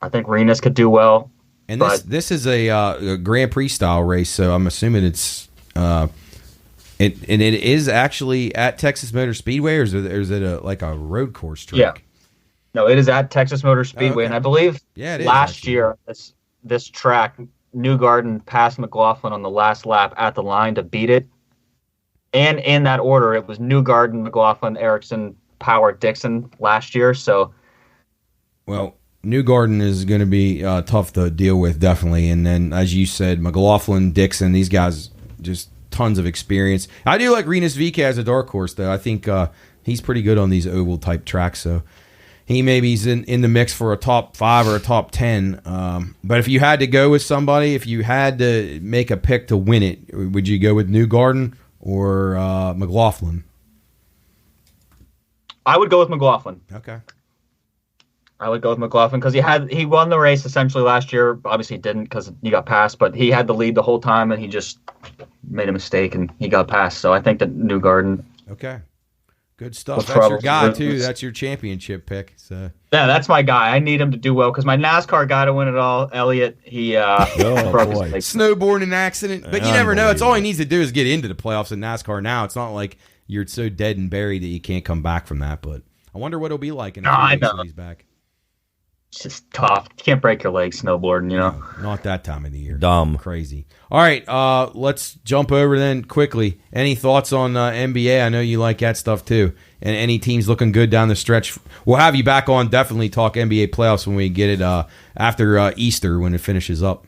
I think Renus could do well. And this is a Grand Prix style race, so I'm assuming it's it is actually at Texas Motor Speedway, or is it a road course track? Yeah. No, it is at Texas Motor Speedway, and I believe it is, last year this track, Newgarden passed McLaughlin on the last lap at the line to beat it. And in that order, it was Newgarden, McLaughlin, Ericsson, Power, Dixon last year. So, well, Newgarden is going to be tough to deal with, definitely. And then, as you said, McLaughlin, Dixon, these guys, just tons of experience. I do like Renus VK as a dark horse, though. I think he's pretty good on these oval-type tracks, so he maybe's in the mix for a top 5 or a top 10. But if you had to go with somebody, if you had to make a pick to win it, would you go with Newgarden or McLaughlin? I would go with McLaughlin. Okay. I would go with McLaughlin because he won the race essentially last year. Obviously, he didn't because he got passed, but he had the lead the whole time, and he just made a mistake, and he got passed. So I think that Newgarden. Okay. Good stuff. That's your guy, too. That's your championship pick. So. Yeah, that's my guy. I need him to do well because my NASCAR guy to win it all, Elliott, he broke his leg. Snowboarding accident. But you never know. It's all he needs to do is get into the playoffs in NASCAR now. It's not like you're so dead and buried that you can't come back from that. But I wonder what it'll be like in a few weeks when he's back. It's just tough. You can't break your leg snowboarding, No, not that time of the year. Dumb. Crazy. All right, let's jump over then quickly. Any thoughts on NBA? I know you like that stuff too. And any teams looking good down the stretch? We'll have you back on. Definitely talk NBA playoffs when we get it after Easter when it finishes up.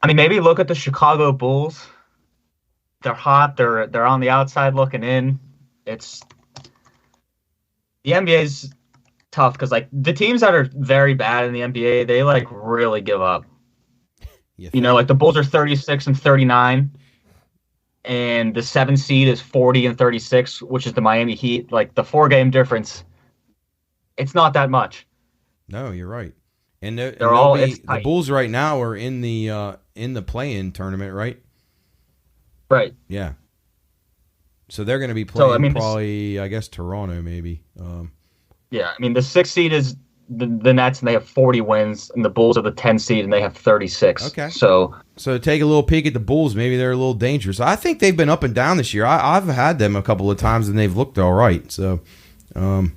Maybe look at the Chicago Bulls. They're hot. They're on the outside looking in. It's the NBA's tough because the teams that are very bad in the NBA, they really give up. The Bulls are 36 and 39, and the 7 seed is 40 and 36, which is the Miami Heat. The 4-game difference, it's not that much. No, you're right. And the Bulls right now are in the play-in tournament, right? Right. Yeah. So they're going to be playing probably, I guess, Toronto maybe. Yeah, the 6 seed is the Nets, and they have 40 wins, and the Bulls are the 10 seed, and they have 36. Okay. So take a little peek at the Bulls. Maybe they're a little dangerous. I think they've been up and down this year. I've had them a couple of times, and they've looked all right. So we'll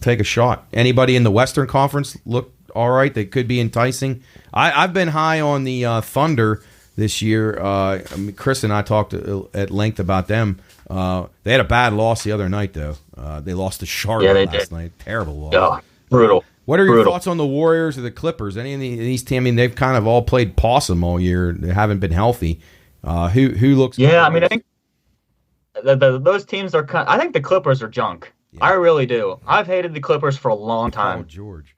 take a shot. Anybody in the Western Conference look all right? They could be enticing. I've been high on the Thunder this year. Chris and I talked at length about them. They had a bad loss the other night, though. They lost to Charlotte last night. Terrible loss. Yeah, brutal. What are your thoughts on the Warriors or the Clippers? Any of these teams? They've kind of all played possum all year. They haven't been healthy. Who looks? Yeah, I think those teams are. I think the Clippers are junk. Yeah. I really do. I've hated the Clippers for a long time. Paul George.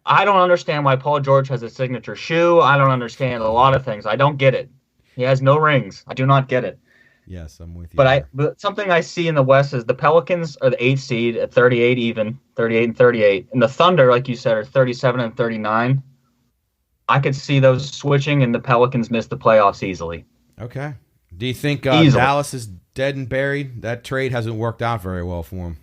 I don't understand why Paul George has a signature shoe. I don't understand a lot of things. I don't get it. He has no rings. I do not get it. Yes, I'm with you. But something I see in the West is the Pelicans are the 8th seed at 38 even, 38 and 38. And the Thunder, like you said, are 37 and 39. I could see those switching and the Pelicans miss the playoffs easily. Okay. Do you think Dallas is dead and buried? That trade hasn't worked out very well for him.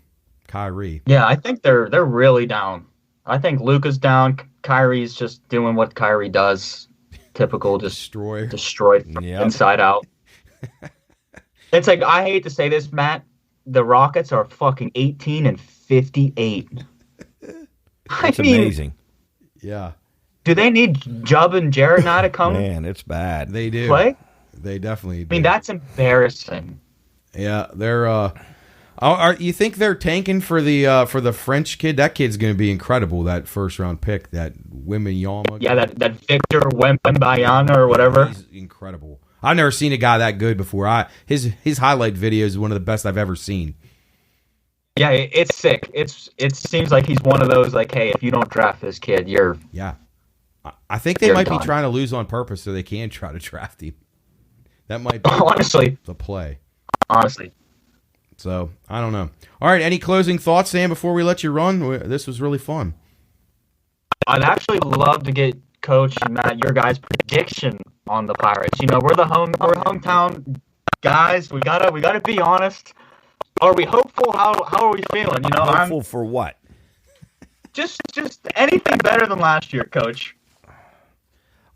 Kyrie. Yeah, I think they're really down. I think Luka's down. Kyrie's just doing what Kyrie does. Typical, just destroyed from inside out. It's like, I hate to say this, Matt. The Rockets are fucking 18 and 58. That's amazing. Yeah. Do they need Jubb and Jarrett now to come? Man, it's bad. They do. Play? They definitely do. I mean, that's embarrassing. Yeah, they're. You think they're tanking for the French kid? That kid's going to be incredible. That first round pick, that Wembanyama. Yeah, that Victor Wembanyama or whatever. He's incredible. I've never seen a guy that good before. His highlight video is one of the best I've ever seen. Yeah, it's sick. It seems like he's one of those, like, hey, if you don't draft this kid, you're... Yeah. I think they might be trying to lose on purpose so they can try to draft him. That might be honestly the play. Honestly. So, I don't know. All right, any closing thoughts, Sam, before we let you run? This was really fun. I'd actually love to get Coach and Matt, your guys' prediction on the Pirates. You know, we're hometown guys. We gotta be honest. Are we hopeful? How are we feeling? You know, hopeful for what? Just anything better than last year, Coach.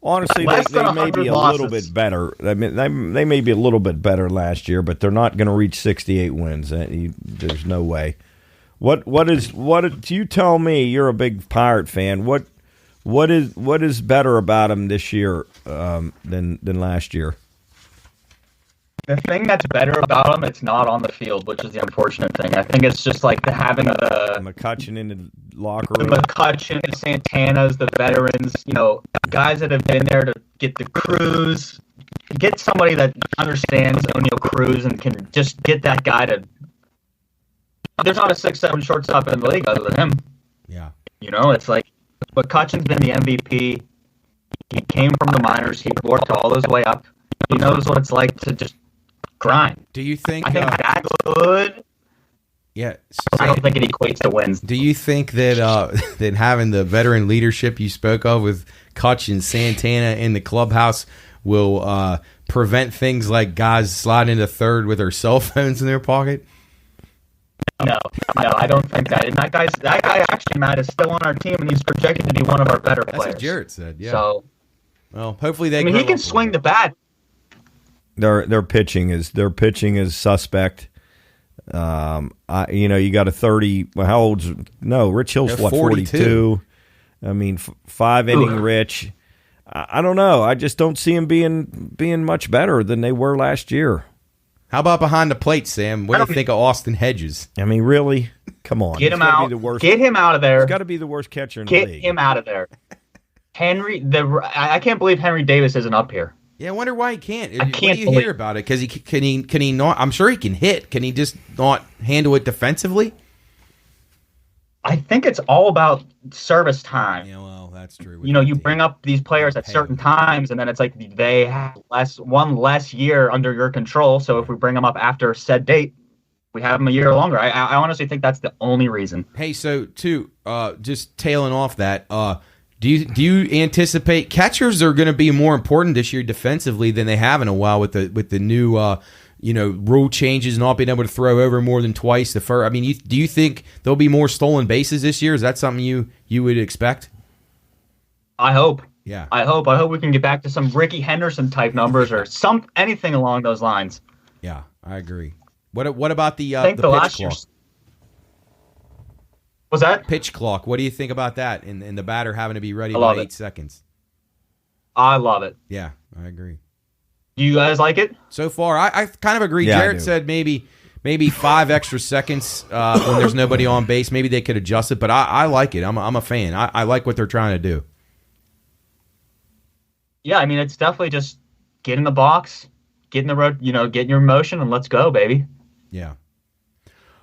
Honestly, they may be a little bit better. I mean, they may be a little bit better last year, but they're not going to reach 68 wins. There's no way. What you tell me? You're a big Pirate fan. What is better about them this year than last year? The thing that's better about them, it's not on the field, which is the unfortunate thing. I think it's just like having the McCutcheon in the locker room. The McCutcheon, the Santanas, the veterans, you know, guys that have been there to get the Cruz, get somebody that understands O'Neal Cruz and can just get that guy to... There's not a 6'7" shortstop in the league other than him. Yeah. You know, it's like McCutcheon's been the MVP. He came from the minors. He worked all his way up. He knows what it's like to just grind. Do you think... I think that's good. Yeah. I don't think it equates to wins. Do you think that that having the veteran leadership you spoke of with Kutch and Santana in the clubhouse will prevent things like guys sliding into third with their cell phones in their pocket? No, I don't think that. And that guy actually, Matt, is still on our team, and he's projected to be one of our better players. That's what Jarrett said. Yeah. So, well, hopefully they. I mean, he can swing the bat. Their pitching is suspect. You got a 30. Well, how old's Rich Hill's 42. I mean, 5-inning Rich. I don't know. I just don't see him being much better than they were last year. How about behind the plate, Sam? What do you think of Austin Hedges? I mean, really? Come on. Get him out. Get him out of there. He's got to be the worst catcher in the league. Get him out of there. I can't believe Henry Davis isn't up here. Yeah, I wonder why he can't. I can't hear about it? Because can he not? I'm sure he can hit. Can he just not handle it defensively? I think it's all about service time. Yeah, well, that's true. You know, you bring up these players at certain times, and then it's like they have one less year under your control. So if we bring them up after said date, we have them a year longer. I honestly think that's the only reason. Hey, so too, just tailing off that, do you anticipate catchers are going to be more important this year defensively than they have in a while with the new rule changes, not being able to throw over more than twice the first? I mean, do you think there'll be more stolen bases this year? Is that something you would expect? I hope. Yeah. I hope we can get back to some Ricky Henderson type numbers or anything along those lines. Yeah, I agree. What about the pitch clock? Was that pitch clock? What do you think about that? And the batter having to be ready by 8 seconds. I love it. Yeah, I agree. Do you guys like it? So far, I kind of agree. Yeah, Jarrett said maybe 5 extra seconds when there's nobody on base. Maybe they could adjust it, but I like it. I'm a fan. I like what they're trying to do. Yeah, I mean, it's definitely just get in the box, get in the road, get in your motion, and let's go, baby. Yeah.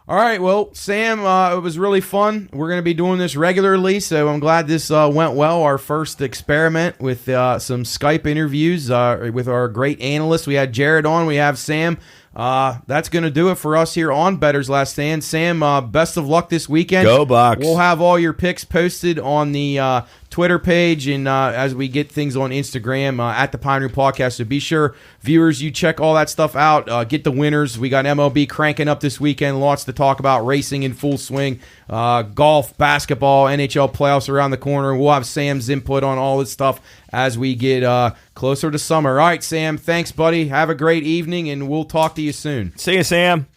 All right, well, Sam, it was really fun. We're going to be doing this regularly, so I'm glad this went well. Our first experiment with some Skype interviews with our great analysts. We had Jarrett on. We have Sam. that's going to do it for us here on Bettor's Last Stand. Sam, best of luck this weekend. Go Bucks. We'll have all your picks posted on the Twitter page and as we get things on Instagram at the Pine Room Podcast. So be sure, viewers, you check all that stuff out. Get the winners. We got MLB cranking up this weekend. Lots to talk about. Racing in full swing. Golf, basketball, NHL playoffs around the corner. We'll have Sam's input on all this stuff as we get closer to summer. All right, Sam, thanks, buddy. Have a great evening, and we'll talk to you soon. See you, Sam.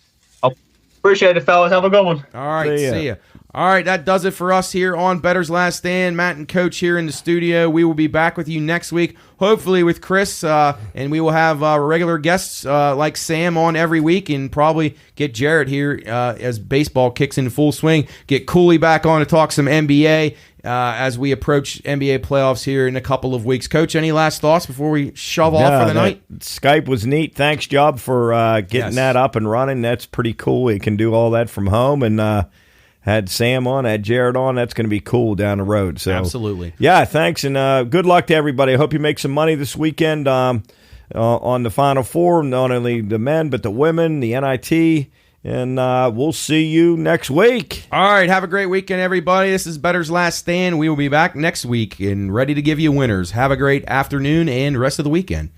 Appreciate it, fellas. Have a good one. All right, see ya. All right, that does it for us here on Bettor's Last Stand. Matt and Coach here in the studio. We will be back with you next week, hopefully with Chris, and we will have regular guests like Sam on every week, and probably get Jarrett here as baseball kicks in full swing. Get Cooley back on to talk some NBA as we approach NBA playoffs here in a couple of weeks. Coach, any last thoughts before we shove off for the night? Skype was neat. Thanks, Job, for getting that up and running. That's pretty cool. We can do all that from home, and had Sam on, had Jarrett on. That's going to be cool down the road. So absolutely. Yeah, thanks, and good luck to everybody. I hope you make some money this weekend on the Final Four, not only the men, but the women, the NIT, and we'll see you next week. All right, have a great weekend, everybody. This is Bettor's Last Stand. We will be back next week and ready to give you winners. Have a great afternoon and rest of the weekend.